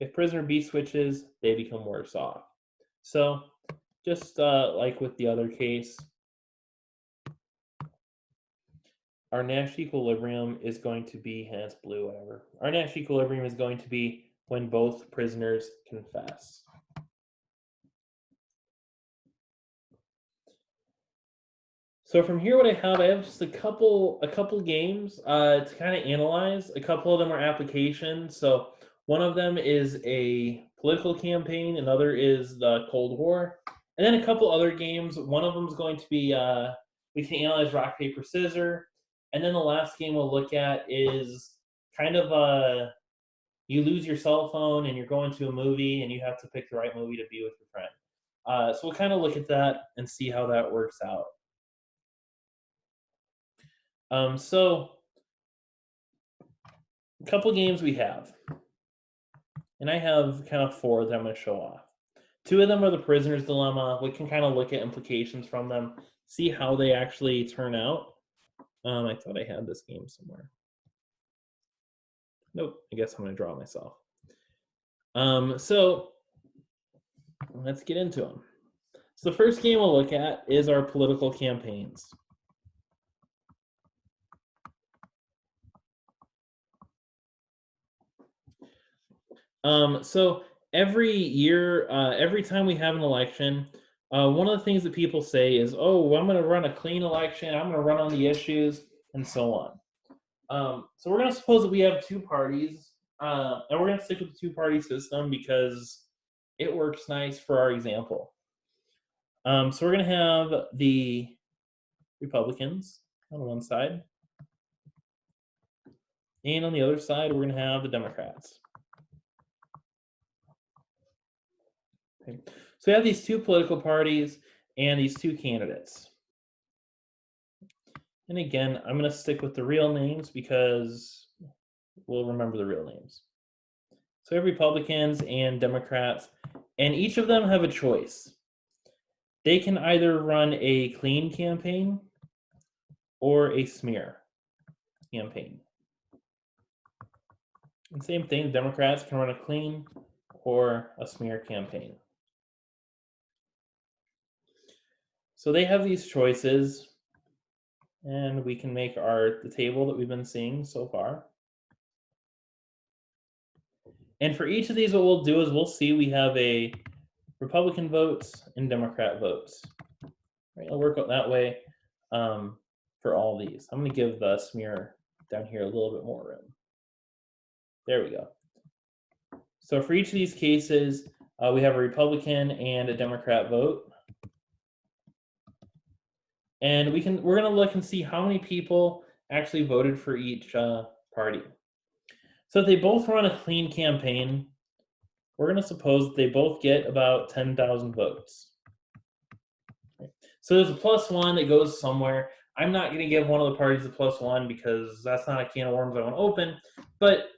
If prisoner B switches, they become worse off. So just like with the other case, our Nash equilibrium is going to be, and it's blue, whatever. Our Nash equilibrium is going to be when both prisoners confess. So from here, what I have just a couple games to kind of analyze. A couple of them are applications. So one of them is a political campaign, another is the Cold War, and then a couple other games. One of them is going to be we can analyze rock paper scissors, and then the last game we'll look at is kind of you lose your cell phone and you're going to a movie and you have to pick the right movie to be with your friend. So we'll kind of look at that and see how that works out. So a couple games we have. and I have kind of four that I'm going to show off. Two of them are the prisoner's dilemma. We can kind of look at implications from them, see how they actually turn out. I thought I had this game somewhere. Nope, I guess I'm going to draw it myself. So let's get into them. So the first game we'll look at is our political campaigns. So every year, every time we have an election, one of the things that people say is, "Oh, I'm going to run a clean election. I'm going to run on the issues," and so on. So we're going to suppose that we have two parties, and we're going to stick with the two-party system because it works nice for our example. So we're going to have the Republicans on one side, and on the other side, we're going to have the Democrats. Okay. So we have these two political parties and these two candidates. And again, I'm going to stick with the real names because we'll remember the real names. So we have Republicans and Democrats, and each of them have a choice. They can either run a clean campaign or a smear campaign. And same thing, Democrats can run a clean or a smear campaign. So they have these choices, and we can make the table that we've been seeing so far. And for each of these, what we'll do is we'll see we have a Republican votes and Democrat votes. Right, it'll work out that way for all these. I'm going to give the smear down here a little bit more room. There we go. So for each of these cases, we have a Republican and a Democrat vote. And we're going to look and see how many people actually voted for each party. So if they both run a clean campaign, we're going to suppose that they both get about 10,000 votes. So there's a +1 that goes somewhere. I'm not going to give one of the parties a +1 because that's not a can of worms I want to open. But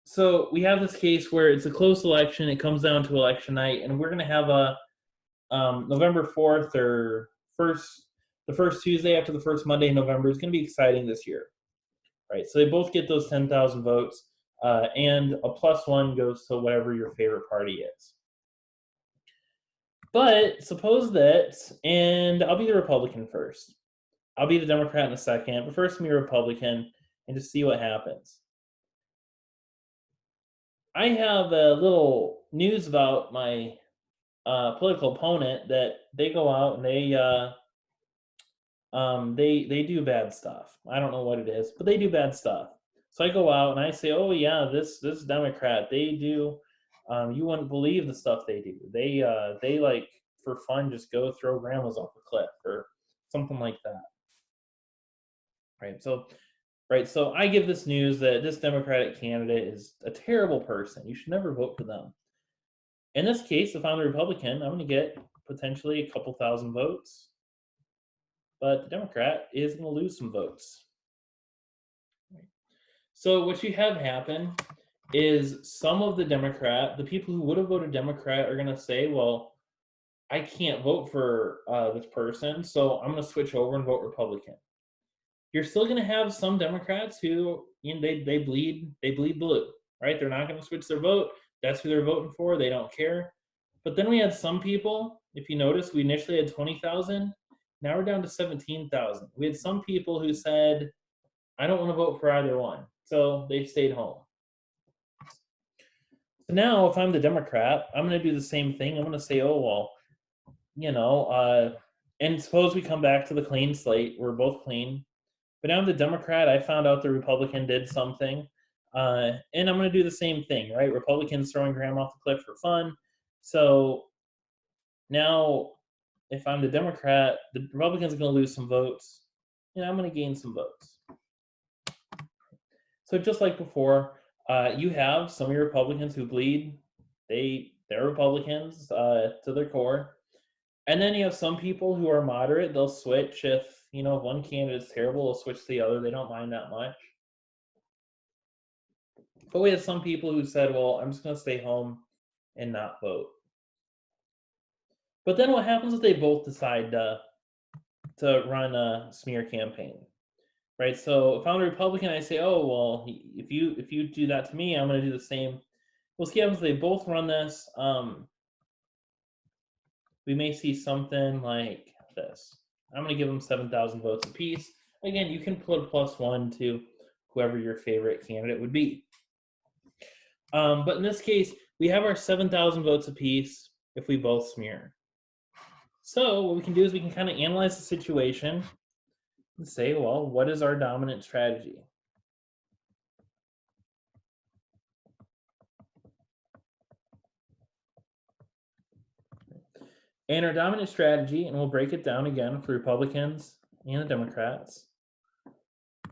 so we have this case where it's a close election. It comes down to election night, and we're going to have a November 4th or the first Tuesday after the first Monday in November. Is going to be exciting this year, right? So they both get those 10,000 votes, and a +1 goes to whatever your favorite party is. But suppose that, and I'll be the Republican first. I'll be the Democrat in a second, but first, I'm a Republican, and just see what happens. I have a little news about my political opponent that they go out and they do bad stuff. I don't know what it is, but they do bad stuff. So I go out and I say, "Oh yeah, this Democrat, they do. You wouldn't believe the stuff they do. They like for fun just go throw grandmas off a cliff or something like that." Right. So I give this news that this Democratic candidate is a terrible person. You should never vote for them. In this case, if I'm a Republican, I'm going to get potentially a couple thousand votes, but the Democrat is going to lose some votes. So what you have happen is some of the people who would have voted Democrat are going to say, "Well, I can't vote for this person, so I'm going to switch over and vote Republican." You're still going to have some Democrats who they bleed blue, right? They're not going to switch their vote. That's who they're voting for. They don't care. But then we had some people. If you notice, we initially had 20,000. Now we're down to 17,000. We had some people who said, "I don't want to vote for either one," so they stayed home. So now, if I'm the Democrat, I'm going to do the same thing. I'm going to say, "Oh well, and suppose we come back to the clean slate. We're both clean. But now I'm the Democrat. I found out the Republican did something, and I'm going to do the same thing, right? Republicans throwing grandma off the cliff for fun. So now, if I'm the Democrat, the Republicans are going to lose some votes, and I'm going to gain some votes. So just like before, you have some of your Republicans who bleed. They're Republicans to their core. And then you have some people who are moderate. They'll switch if one candidate's terrible, they'll switch to the other. They don't mind that much. But we had some people who said, well, I'm just going to stay home and not vote. But then what happens if they both decide to run a smear campaign, right? So if I'm a Republican, I say, oh, well, if you do that to me, I'm going to do the same. We'll see what happens if they both run this. We may see something like this. I'm going to give them 7,000 votes apiece. Again, you can put a +1 to whoever your favorite candidate would be. But in this case, we have our 7,000 votes apiece if we both smear. So what we can do is we can kind of analyze the situation and say, well, what is our dominant strategy? And our dominant strategy, and we'll break it down again for Republicans and the Democrats.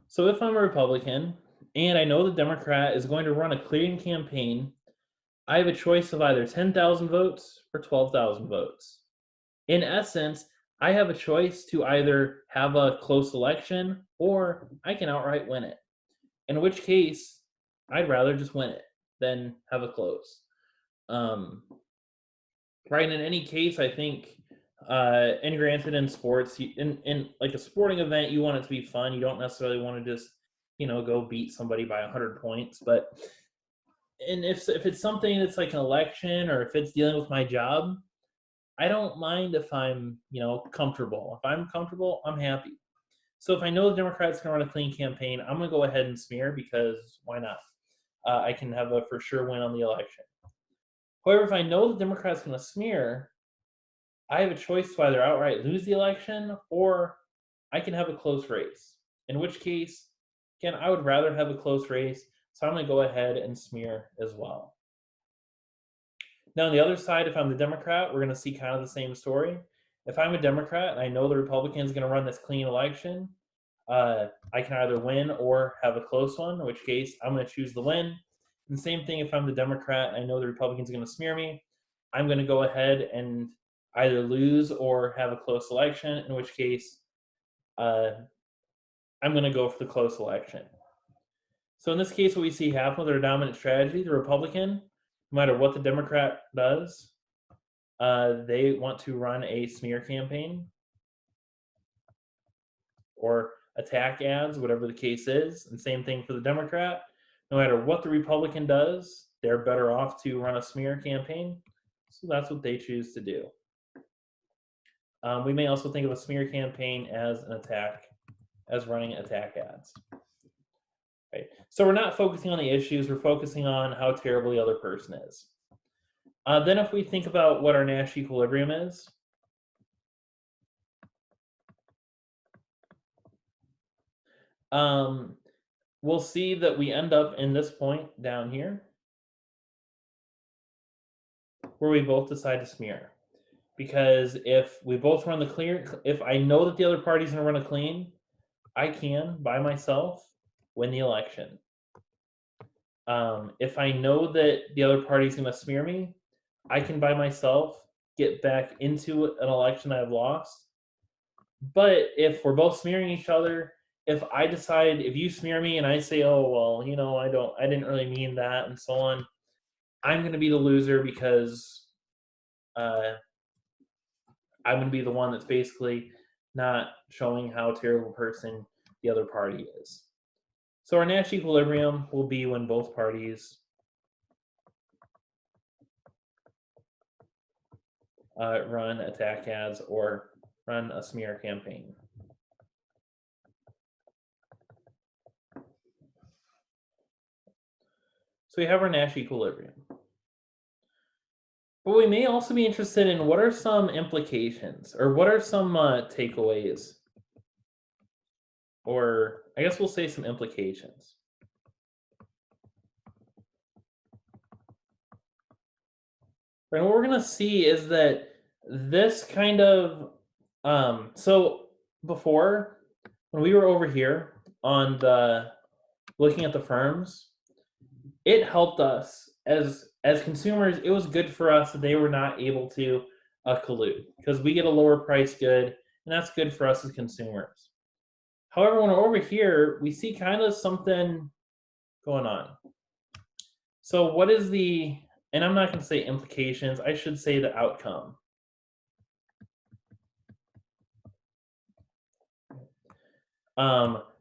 So if I'm a Republican and I know the Democrat is going to run a clearing campaign, I have a choice of either 10,000 votes or 12,000 votes. In essence, I have a choice to either have a close election or I can outright win it. In which case, I'd rather just win it than have a close. Right, in any case, I think, and granted in sports, in like a sporting event, you want it to be fun. You don't necessarily want to just, go beat somebody by 100 points. But and if it's something that's like an election or if it's dealing with my job, I don't mind if I'm, comfortable. If I'm comfortable, I'm happy. So if I know the Democrats can run a clean campaign, I'm going to go ahead and smear because why not? I can have a for sure win on the election. However, if I know the Democrats going to smear, I have a choice to either outright lose the election or I can have a close race. In which case, again, I would rather have a close race, so I'm going to go ahead and smear as well. Now, on the other side, if I'm the Democrat, we're going to see kind of the same story. If I'm a Democrat and I know the Republican is going to run this clean election, I can either win or have a close one, in which case I'm going to choose the win. And same thing if I'm the Democrat and I know the Republican's going to smear me, I'm going to go ahead and either lose or have a close election, in which case I'm going to go for the close election. So in this case, what we see happen with our dominant strategy, the Republican, no matter what the Democrat does, they want to run a smear campaign or attack ads, whatever the case is. And same thing for the Democrat. No matter what the Republican does, they're better off to run a smear campaign. So that's what they choose to do. We may also think of a smear campaign as an attack, as running attack ads. Right? So we're not focusing on the issues, we're focusing on how terrible the other person is. Then if we think about what our Nash equilibrium is, we'll see that we end up in this point down here where we both decide to smear. Because if we both run the clear, if I know that the other party's going to run a clean, I can, by myself, win the election. If I know that the other party's going to smear me, I can, by myself, get back into an election I've lost. But if we're both smearing each other, if I decide, if you smear me and I say, oh, well, I didn't really mean that and so on, I'm going to be the loser because I'm going to be the one that's basically not showing how terrible a person the other party is. So our Nash equilibrium will be when both parties run attack ads or run a smear campaign. So we have our Nash equilibrium. But we may also be interested in what are some implications or what are some takeaways, or I guess we'll say some implications. And what we're going to see is that this kind of, so before, when we were over here on the, looking at the firms, it helped us as consumers. It was good for us that they were not able to collude because we get a lower price good, and that's good for us as consumers. However, when we're over here, we see kind of something going on. So what is the, and I'm not going to say implications, I should say the outcome.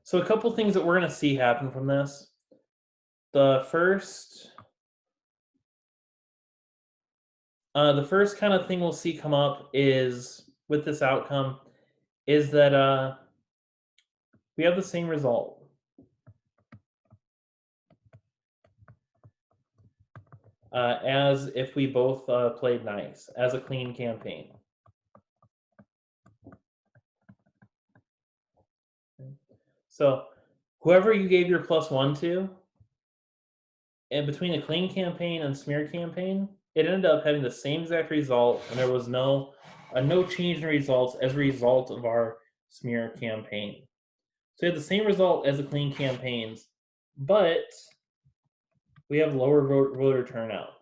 So a couple things that we're going to see happen from this. The first, the first kind of thing we'll see come up is with this outcome is that we have the same result as if we both played nice as a clean campaign. So whoever you gave your +1 to, and between a clean campaign and smear campaign, it ended up having the same exact result, and there was no change in results as a result of our smear campaign. So we had the same result as the clean campaigns, but we have lower voter turnout.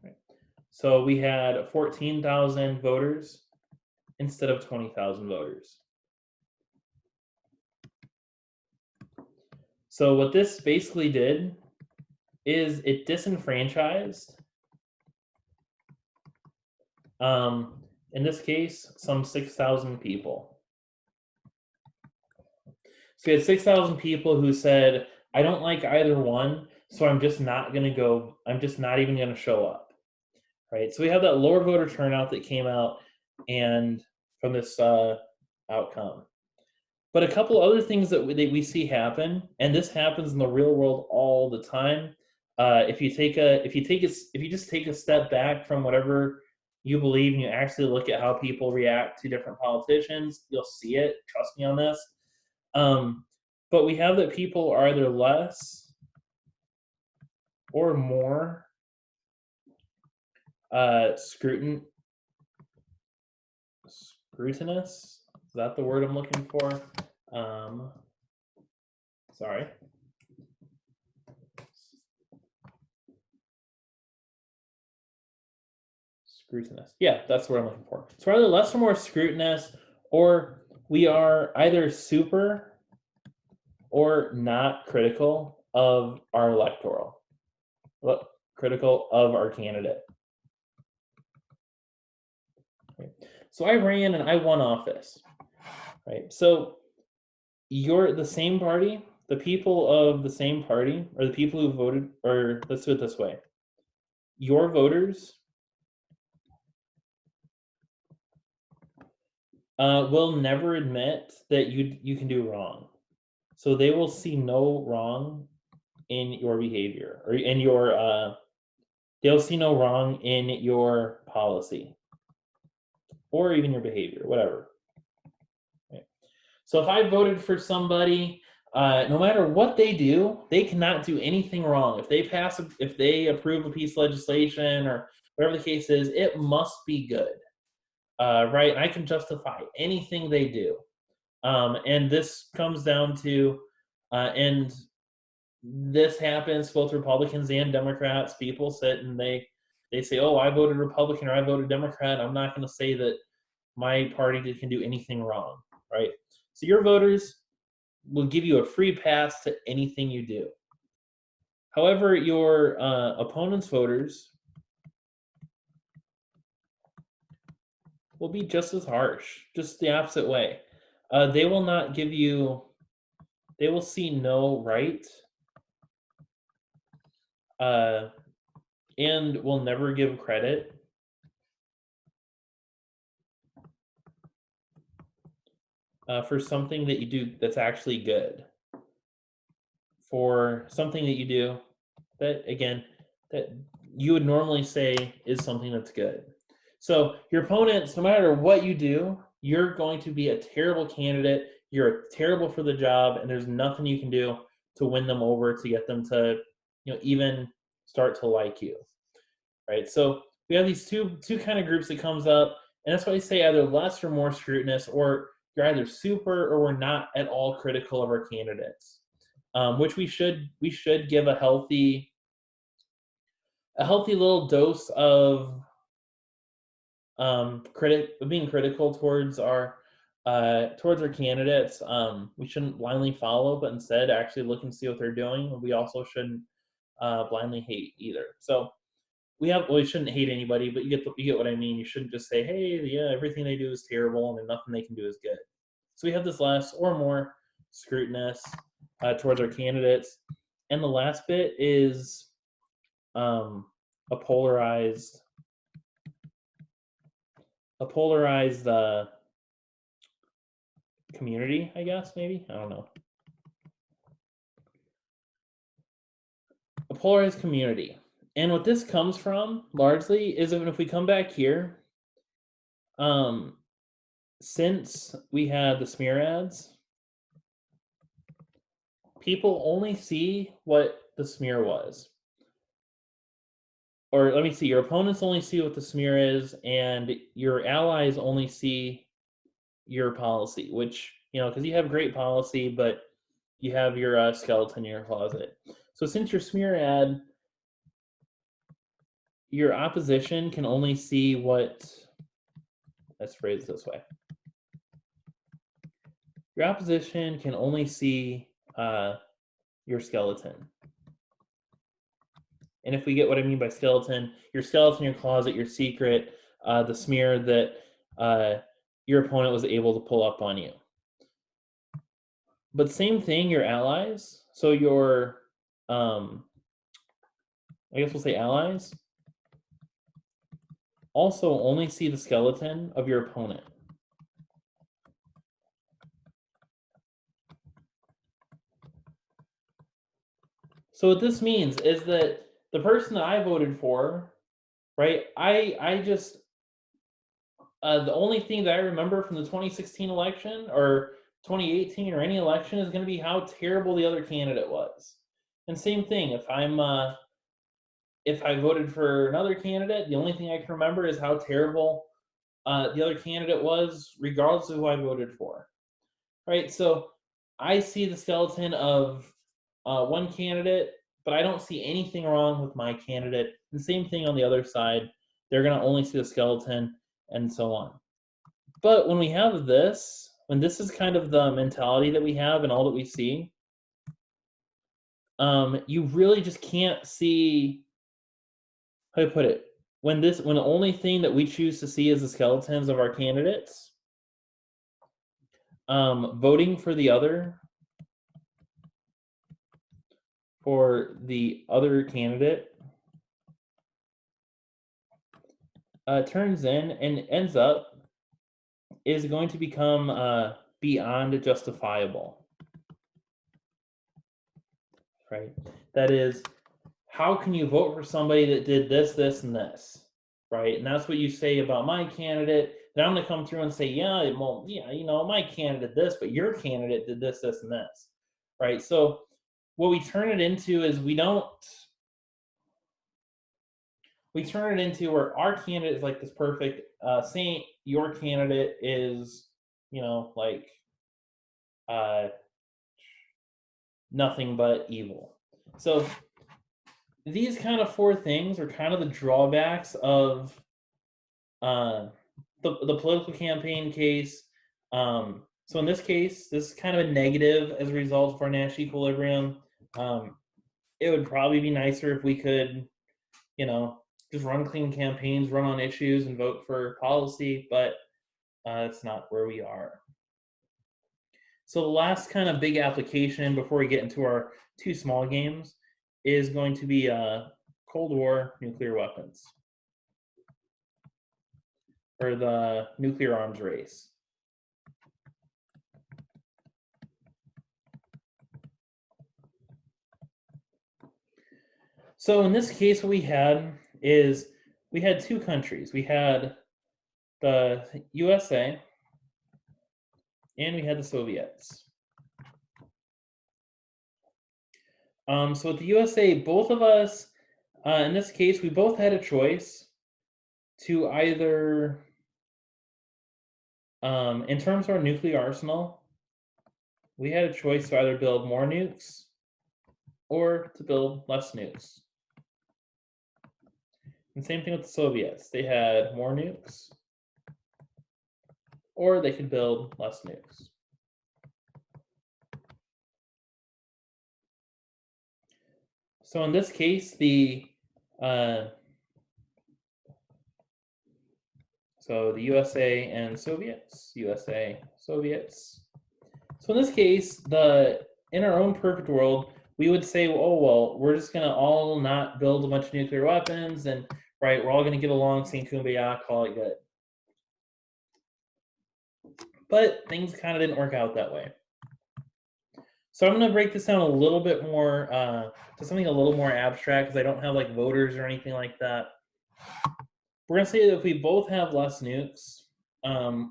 Right. So we had 14,000 voters instead of 20,000 voters. So what this basically did is it disenfranchised, in this case, some 6,000 people. So we had 6,000 people who said, I don't like either one, so I'm just not going to go, I'm just not even going to show up. Right. So we have that lower voter turnout that came out and from this outcome. But a couple other things that we see happen, and this happens in the real world all the time. If you just take a step back from whatever you believe and you actually look at how people react to different politicians, you'll see it. Trust me on this. But we have that people are either less or more scrutinous. Is that the word I'm looking for? Sorry. Scrutinous. Yeah, that's what I'm looking for. So either less or more scrutinous, or we are either super or not critical of our electoral, critical of our candidate. Right. So I ran and I won office. Right. So you're the same party, the people of the same party, or the people who voted, or let's do it this way. Your voters will never admit that you can do wrong. So they will see no wrong in your behavior or in your they'll see no wrong in your policy or even your behavior, whatever. Right. So if I voted for somebody, no matter what they do, they cannot do anything wrong. If they approve a piece of legislation or whatever the case is, it must be good, right? And I can justify anything they do. And this comes down to, and this happens both Republicans and Democrats. People sit and they say, "Oh, I voted Republican or I voted Democrat. I'm not going to say that my party can do anything wrong." Right? So your voters will give you a free pass to anything you do. However, your opponent's voters will be just as harsh, just the opposite way. They will not give you. They will see no right, uh, and will never give credit for something that you do that's actually good, for something that you do that, again, that you would normally say is something that's good. So your opponents, no matter what you do, you're going to be a terrible candidate. You're terrible for the job, and there's nothing you can do to win them over to get them to, even start to like you. Right. So we have these two kind of groups that comes up, and that's why I say either less or more scrutinous, or you're either super or we're not at all critical of our candidates, which we should give a healthy little dose of being critical towards our towards our candidates, we shouldn't blindly follow, but instead actually look and see what they're doing. We also shouldn't blindly hate either. So we shouldn't hate anybody, but you get what I mean. You shouldn't just say, hey, yeah, everything they do is terrible and nothing they can do is good. So we have this less or more scrutinous towards our candidates, and the last bit is um, a polarized community, I guess, maybe. I don't know. A polarized community. And what this comes from largely is if we come back here, um, since we had the smear ads, people only see what the smear was. Or let me see, your opponents only see what the smear is, and your allies only see your policy, which, because you have great policy, but you have your skeleton in your closet. So since your smear ad, your opposition can only see what, let's phrase it this way. Your opposition can only see your skeleton. And if we get what I mean by skeleton, your skeleton, your closet, your secret, the smear that your opponent was able to pull up on you. But same thing, your allies. So your, I guess we'll say allies, also only see the skeleton of your opponent. So what this means is that the person that I voted for, right? I just the only thing that I remember from the 2016 election or 2018 or any election is going to be how terrible the other candidate was. And same thing, if I voted for another candidate, the only thing I can remember is how terrible the other candidate was, regardless of who I voted for. Right? So I see the skeleton of one candidate, but I don't see anything wrong with my candidate. The same thing on the other side. They're going to only see the skeleton and so on. But when we have this, when this is kind of the mentality that we have and all that we see, you really just can't see, how to put it, when the only thing that we choose to see is the skeletons of our candidates, voting for the candidate turns in and ends up is going to become beyond justifiable, right? That is, how can you vote for somebody that did this, this, and this, right? And that's what you say about my candidate. Then I'm going to come through and say, yeah, well, yeah, my candidate did this, but your candidate did this, this, and this, right? So what we turn it into is we turn it into where our candidate is like this perfect saint, your candidate is, like nothing but evil. So these kind of four things are kind of the drawbacks of the political campaign case. So in this case, this is kind of a negative as a result of our national equilibrium. It would probably be nicer if we could, just run clean campaigns, run on issues, and vote for policy, but it's not where we are. So the last kind of big application before we get into our two small games is going to be Cold War nuclear weapons, or the nuclear arms race. So in this case, what we had is we had two countries. We had the USA and we had the Soviets. So with the USA, both of us, in this case, we both had a choice to either, in terms of our nuclear arsenal, we had a choice to either build more nukes or to build less nukes. And same thing with the Soviets. They had more nukes or they could build less nukes. So in this case, uh, the USA and Soviets, USA, Soviets. So in this case, in our own perfect world, we would say, oh well, we're just gonna all not build a bunch of nuclear weapons, and right, we're all gonna get along, sing kumbaya, call it good. But things kind of didn't work out that way. So I'm going to break this down a little bit more to something a little more abstract because I don't have like voters or anything like that. We're going to say that if we both have less nukes,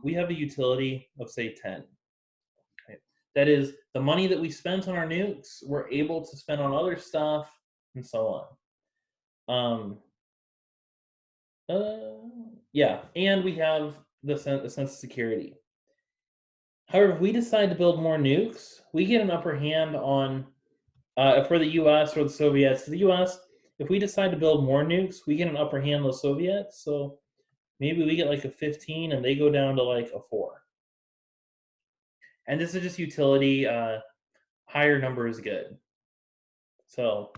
we have a utility of say 10. Right? That is, the money that we spent on our nukes, we're able to spend on other stuff and so on. Yeah, and we have the sense of security. However, if we decide to build more nukes, we get an upper hand on for the U.S. or the Soviets. The U.S., if we decide to build more nukes, we get an upper hand on the Soviets. So maybe we get like a 15, and they go down to like a 4. And this is just utility. Higher number is good. So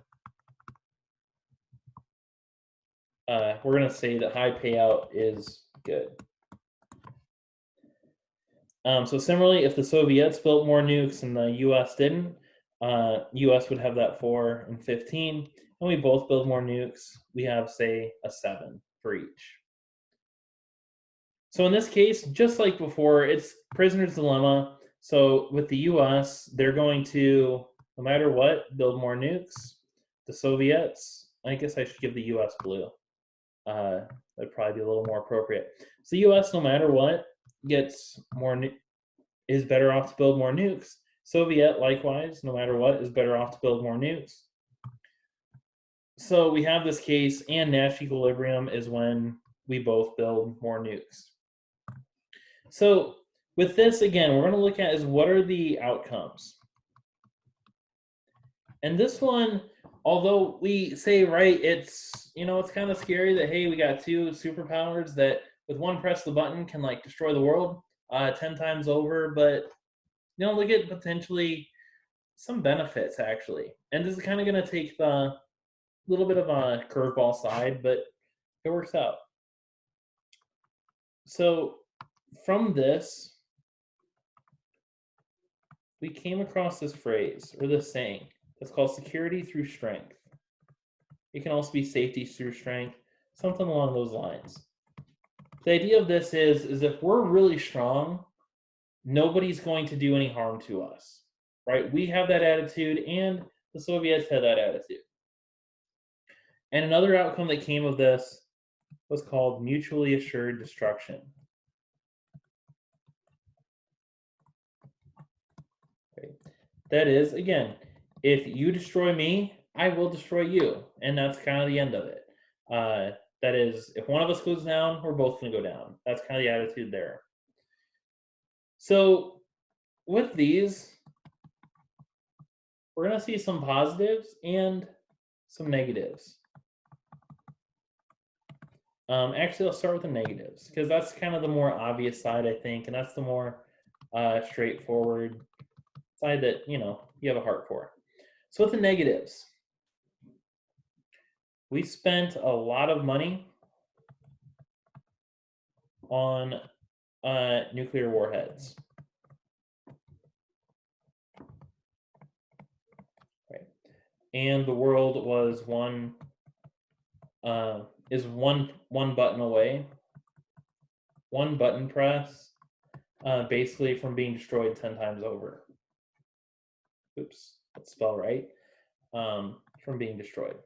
we're going to say that high payout is good. So similarly, if the Soviets built more nukes and the U.S. didn't, U.S. would have that 4 and 15. And we both build more nukes, we have, say, a 7 for each. So in this case, just like before, it's prisoner's dilemma. So with the U.S., they're going to, no matter what, build more nukes. The Soviets, I guess I should give the U.S. blue. That'd probably be a little more appropriate. So the U.S., no matter what, gets more is better off to build more nukes. Soviet, likewise, no matter what, is better off to build more nukes. So we have this case, and Nash equilibrium is when we both build more nukes. So with this, again, we're going to look at is what are the outcomes. And this one, although we say, right, it's, it's kind of scary that, hey, we got 2 superpowers that with one press of the button can like destroy the world 10 times over, but look at potentially some benefits actually. And this is kind of going to take the little bit of a curveball side, but it works out. So from this, we came across this phrase or this saying. It's called security through strength. It can also be safety through strength, something along those lines. The idea of this is if we're really strong, nobody's going to do any harm to us, right? We have that attitude, and the Soviets had that attitude. And another outcome that came of this was called mutually assured destruction. Okay. That is, again, if you destroy me, I will destroy you. And that's kind of the end of it. That is, if one of us goes down, we're both going to go down. That's kind of the attitude there. So with these, we're going to see some positives and some negatives. Actually, I'll start with the negatives because that's kind of the more obvious side, I think, and that's the more straightforward side that, you have a heart for. So with the negatives, we spent a lot of money on nuclear warheads. Right. And the world was one button away, one button press, basically from being destroyed 10 times over. Oops, let's spell right. From being destroyed.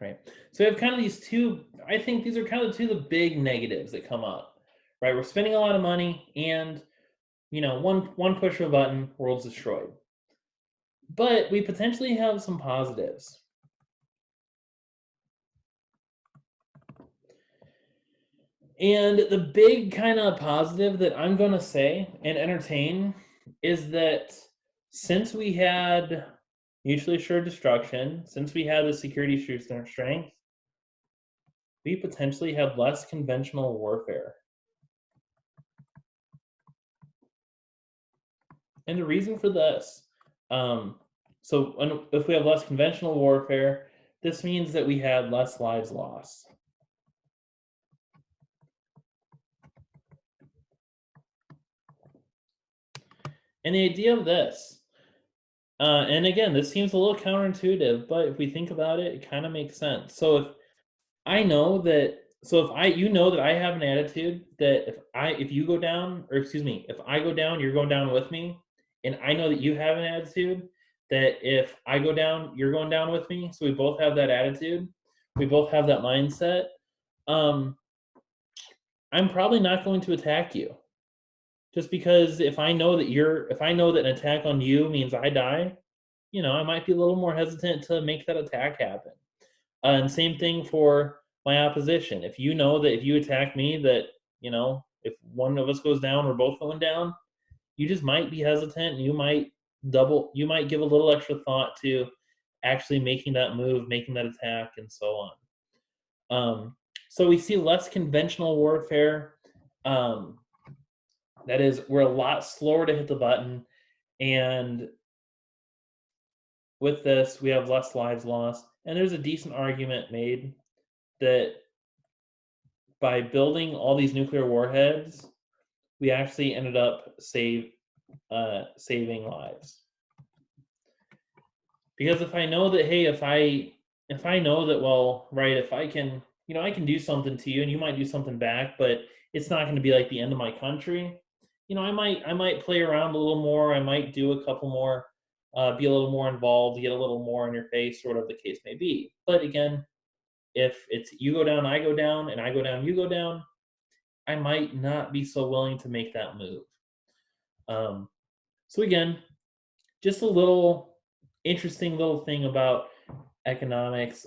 Right. So we have kind of these two, I think these are kind of 2 of the big negatives that come up. Right. We're spending a lot of money, and one push of a button, world's destroyed. But we potentially have some positives. And the big kind of positive that I'm going to say and entertain is that since we had mutually assured destruction, since we had the security through strength, we potentially had less conventional warfare. And the reason for this, um, if we have less conventional warfare, this means that we had less lives lost. And the idea of this, and again, this seems a little counterintuitive, but if we think about it, it kind of makes sense. If I, you know, that I have an attitude that if you go down, or excuse me, if I go down, you're going down with me, and I know that you have an attitude that if I go down, you're going down with me. So we both have that attitude. We both have that mindset. Um, I'm probably not going to attack you just because if I know that an attack on you means I die, I might be a little more hesitant to make that attack happen. And same thing for my opposition. If you know that if you attack me, that if one of us goes down, we're both going down. You just might be hesitant, and you might give a little extra thought to actually making that move, making that attack, and so on. So we see less conventional warfare. Um, that is, we're a lot slower to hit the button, and with this, we have less lives lost. And there's a decent argument made that by building all these nuclear warheads, we actually ended up saving lives. Because if I know that, hey, if I know that, well, right, if I can, I can do something to you, and you might do something back, but it's not going to be like the end of my country. I might play around a little more. I might do a couple more, be a little more involved, get a little more in your face, or whatever the case may be. But again, if it's you go down, I go down, and I go down, you go down, I might not be so willing to make that move. Um, so again, just a little interesting little thing about economics.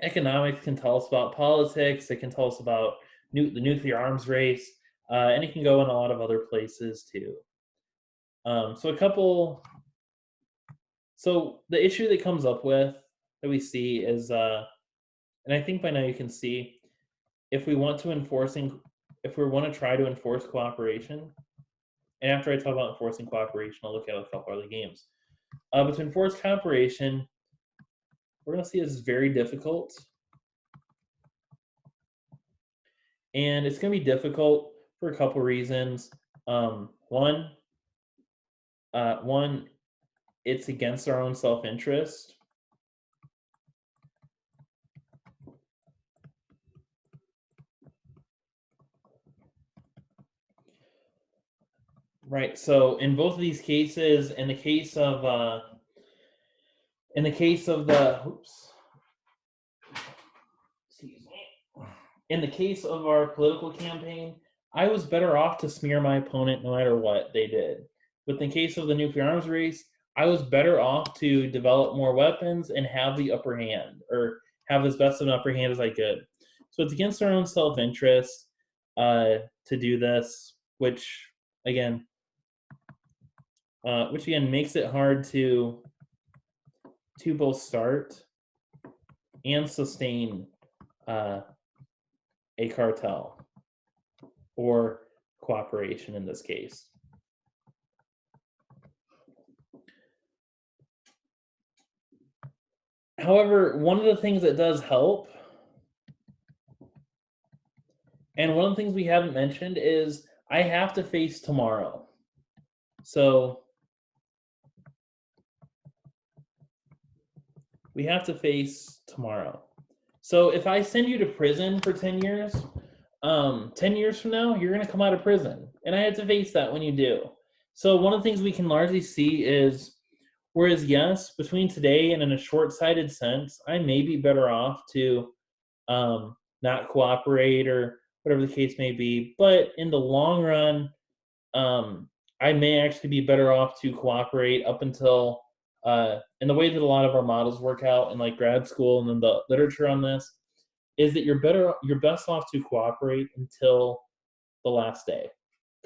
Economics can tell us about politics. It can tell us about the nuclear arms race, and it can go in a lot of other places too. So a couple. So the issue that comes up with that we see is, and I think by now you can see, if we want to enforcing, if we want to try to enforce cooperation, and after I talk about enforcing cooperation, I'll look at a couple other games. But to enforce cooperation, we're going to see this is very difficult. And it's going to be difficult for a couple reasons. One, it's against our own self-interest. Right. So in both of these cases, in the case of oops, excuse me, in the case of our political campaign, I was better off to smear my opponent no matter what they did. But in the case of the nuclear arms race, I was better off to develop more weapons and have the upper hand, or have as best of an upper hand as I could. So it's against our own self-interest to do this, again, which again makes it hard to both start and sustain a cartel or cooperation in this case. However, one of the things that does help, and one of the things we haven't mentioned, is I have to face tomorrow. So we have to face tomorrow. So if I send you to prison for 10 years, 10 years from now, you're going to come out of prison. And I have to face that when you do. So one of the things we can largely see is, whereas, yes, between today and in a short-sighted sense, I may be better off to not cooperate or whatever the case may be. But in the long run, I may actually be better off to cooperate up until, and the way that a lot of our models work out in like grad school and then the literature on this is that you're best off to cooperate until the last day.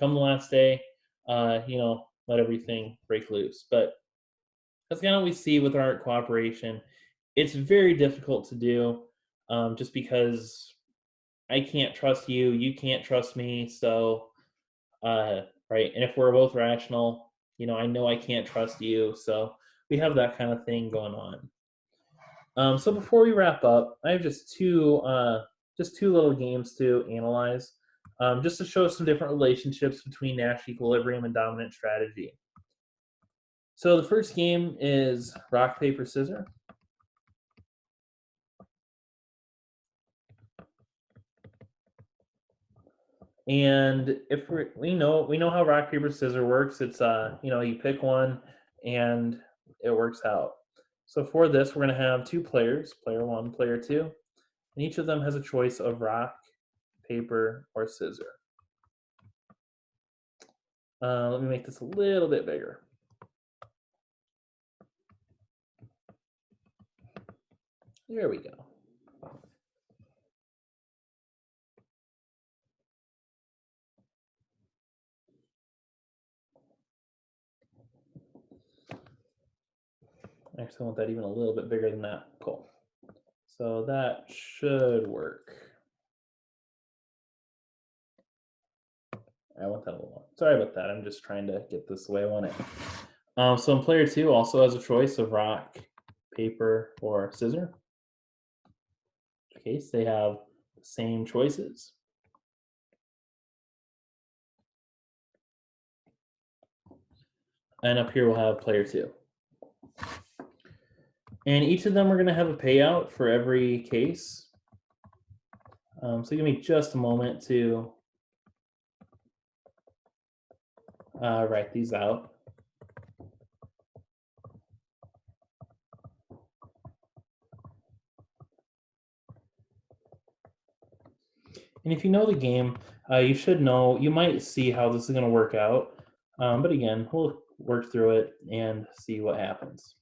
Come the last day, let everything break loose. But that's kind of what we see with our cooperation. It's very difficult to do. just because I can't trust you, you can't trust me. So, right. And if we're both rational, I know I can't trust you. So we have that kind of thing going on. So before we wrap up, I have just two little games to analyze, just to show some different relationships between Nash equilibrium and dominant strategy. So the first game is rock paper scissors. And if we know how rock paper scissors works. It's you pick one and it works out. So for this, we're going to have two players, player one, player two, and each of them has a choice of rock, paper, or scissors. Let me make this a little bit bigger. There we go. Actually, I want that even a little bit bigger than that. Cool. So that should work. I want that a little more. Sorry about that. I'm just trying to get this the way I want it. So in player two also has a choice of rock, paper, or scissors. In case they have the same choices. And up here we'll have player two. And each of them are going to have a payout for every case. So give me just a moment to write these out. And if you know the game, you should know, you might see how this is going to work out. But again, we'll work through it and see what happens.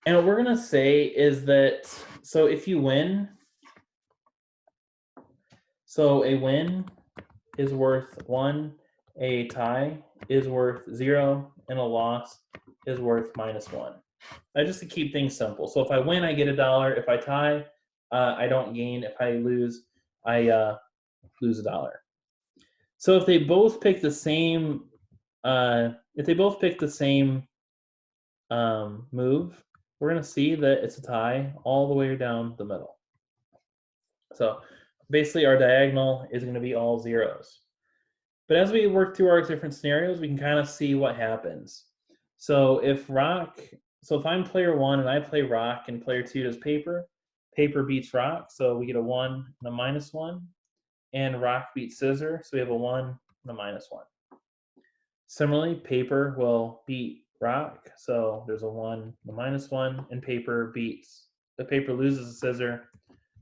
And what we're going to say is that, so if you win, so a win is worth 1, a tie is worth 0, and a loss is worth -1. Just to keep things simple. So if I win, I get $1. If I tie, I don't gain. If I lose, I lose $1. So if they both pick the same, move, we're going to see that it's a tie all the way down the middle. So basically, our diagonal is going to be all zeros. But as we work through our different scenarios, we can kind of see what happens. So if I'm player one and I play rock and player two does paper, paper beats rock, so we get a 1 and a -1. And rock beats scissor, so we have a 1 and a -1. Similarly, paper will beat rock, so there's a 1 and a -1, and the paper loses a scissor,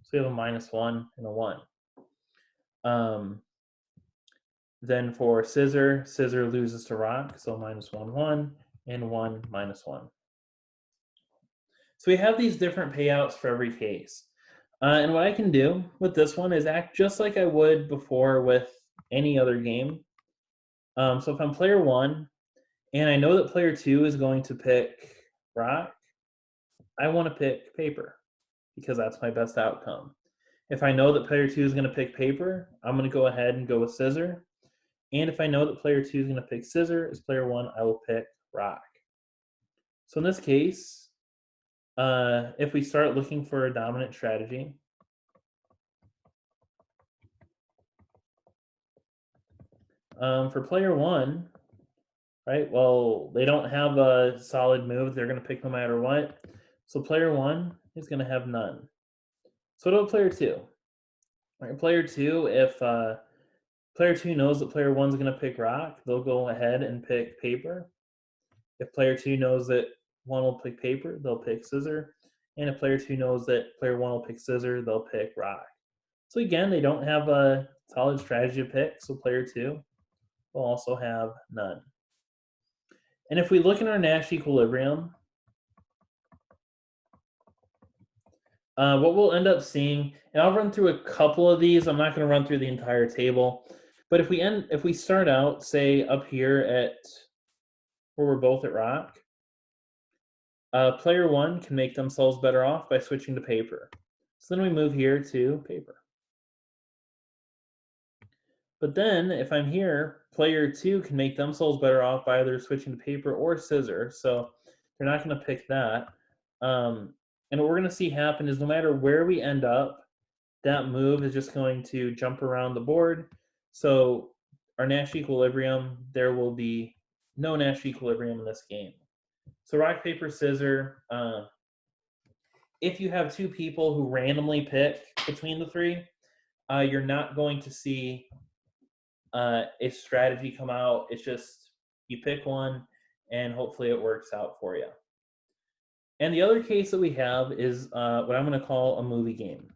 so we have a -1 and a 1. Then for scissor loses to rock, so -1, 1, and 1, -1. So we have these different payouts for every case. And what I can do with this one is act just like I would before with any other game. So if I'm player one and I know that player two is going to pick rock, I want to pick paper because that's my best outcome. If I know that player two is going to pick paper, I'm going to go ahead and go with scissor. And if I know that player two is going to pick scissor as player one, I will pick rock. So in this case, if we start looking for a dominant strategy, for player one, right, well, they don't have a solid move. They're going to pick no matter what. So player one is going to have none. So what about player two? All right, player two, if player two knows that player one's going to pick rock, they'll go ahead and pick paper. If player two knows that one will pick paper, they'll pick scissor. And if player two knows that player one will pick scissor, they'll pick rock. So again, they don't have a solid strategy to pick, so player two will also have none. And if we look in our Nash equilibrium, what we'll end up seeing, and I'll run through a couple of these. I'm not going to run through the entire table, but if we start out, say up here at where we're both at rock, Player one can make themselves better off by switching to paper. So then we move here to paper. But then if I'm here, player two can make themselves better off by either switching to paper or scissor. So they're not going to pick that. And what we're going to see happen is no matter where we end up, that move is just going to jump around the board. So our Nash equilibrium, there will be no Nash equilibrium in this game. So rock, paper, scissor. If you have two people who randomly pick between the three, you're not going to see a strategy come out. It's just you pick one and hopefully it works out for you. And the other case that we have is what I'm going to call a movie game.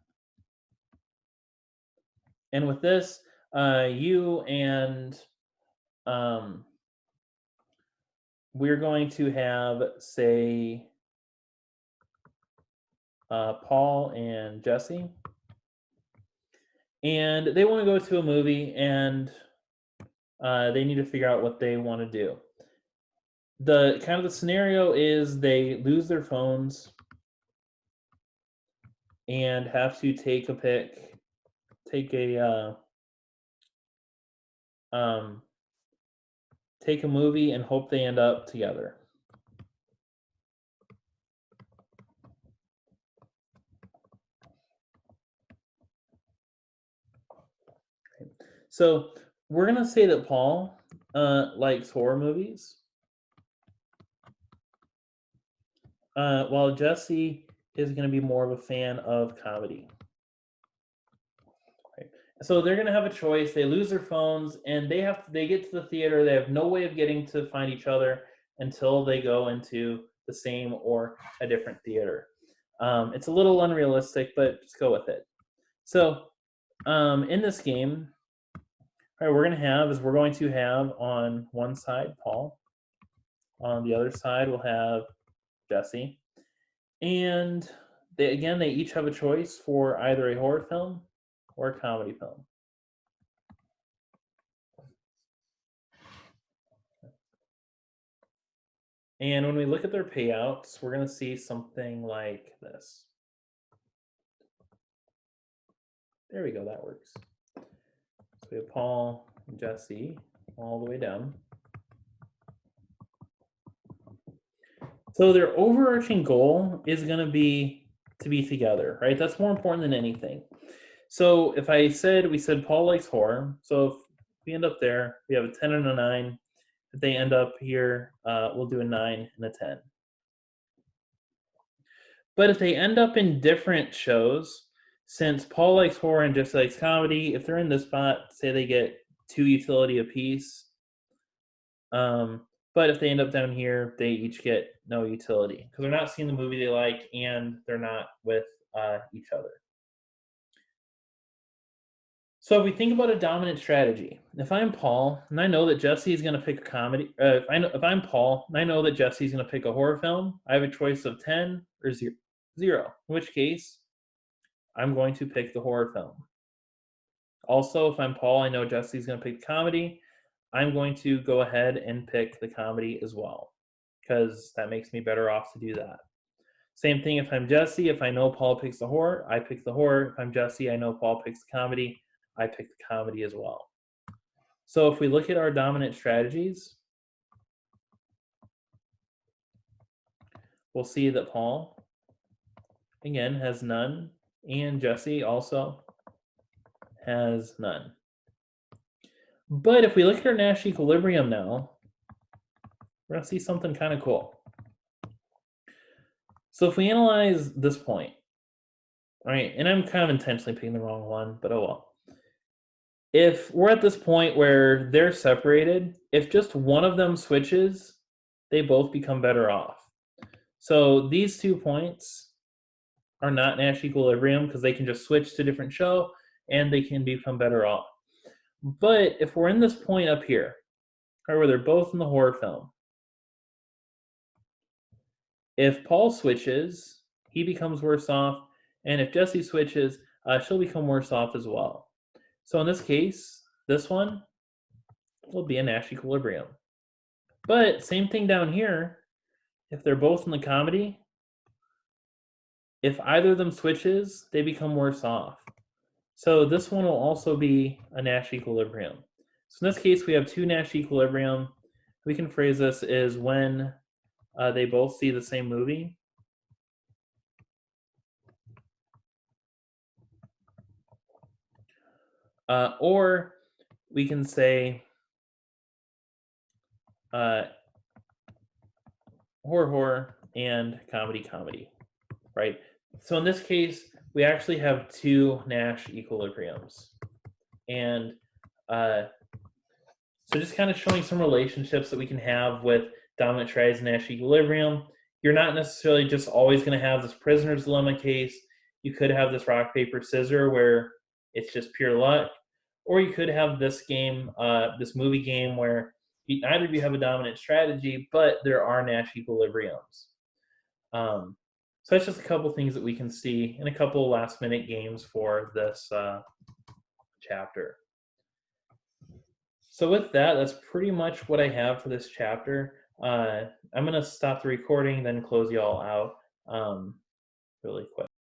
And with this, you and we're going to have, say, Paul and Jesse. And they want to go to a movie and they need to figure out what they want to do. The kind of the scenario is they lose their phones and have to take a pick, take a take a movie and hope they end up together. So we're gonna say that Paul likes horror movies, while Jesse is gonna be more of a fan of comedy. Okay. So they're gonna have a choice. They lose their phones, and they get to the theater. They have no way of getting to find each other until they go into the same or a different theater. It's a little unrealistic, but just go with it. So in this game, all right, we're going to have on one side Paul, on the other side we'll have Jesse, and they each have a choice for either a horror film or a comedy film. And when we look at their payouts, we're going to see something like this. There we go, that works. So we have Paul and Jesse all the way down. So their overarching goal is going to be together, right? That's more important than anything. So if we said Paul likes horror, so if we end up there, we have a 10 and a 9. If they end up here, we'll do a 9 and a 10. But if they end up in different shows, since Paul likes horror and Jesse likes comedy, if they're in this spot, say they get 2 utility apiece. But if they end up down here, they each get no utility because they're not seeing the movie they like and they're not with each other. So if we think about a dominant strategy, if I'm Paul and I know that Jesse is going to pick a comedy, if I'm Paul and I know that Jesse's going to pick a horror film, I have a choice of 10 or 0. In which case, I'm going to pick the horror film. Also, if I'm Paul, I know Jesse's going to pick comedy. I'm going to go ahead and pick the comedy as well because that makes me better off to do that. Same thing if I'm Jesse. If I know Paul picks the horror, I pick the horror. If I'm Jesse, I know Paul picks the comedy. I pick the comedy as well. So if we look at our dominant strategies, we'll see that Paul, again, has none, and Jesse also has none. But if we look at our Nash equilibrium now, we're going to see something kind of cool. So if we analyze this point, all right, and I'm kind of intentionally picking the wrong one, but oh well. If we're at this point where they're separated, if just one of them switches, they both become better off. So these 2 points are not Nash equilibrium because they can just switch to a different show and they can become better off. But if we're in this point up here, where they're both in the horror film, if Paul switches, he becomes worse off, and if Jesse switches, she'll become worse off as well. So in this case, this one will be a Nash equilibrium. But same thing down here. If they're both in the comedy, if either of them switches, they become worse off. So this one will also be a Nash equilibrium. So in this case, we have two Nash equilibrium. We can phrase this as when they both see the same movie. Or we can say uh, horror, horror, and comedy, comedy, right? So in this case, we actually have two Nash equilibriums. And uh, so just kind of showing some relationships that we can have with dominant triads and Nash equilibrium. You're not necessarily just always going to have this prisoner's dilemma case. You could have this rock, paper, scissor where it's just pure luck. Or you could have this game, this movie game where neither of you have a dominant strategy, but there are Nash equilibriums. So that's just a couple things that we can see in a couple last minute games for this chapter. So with that, that's pretty much what I have for this chapter. I'm going to stop the recording, then close you all out really quick.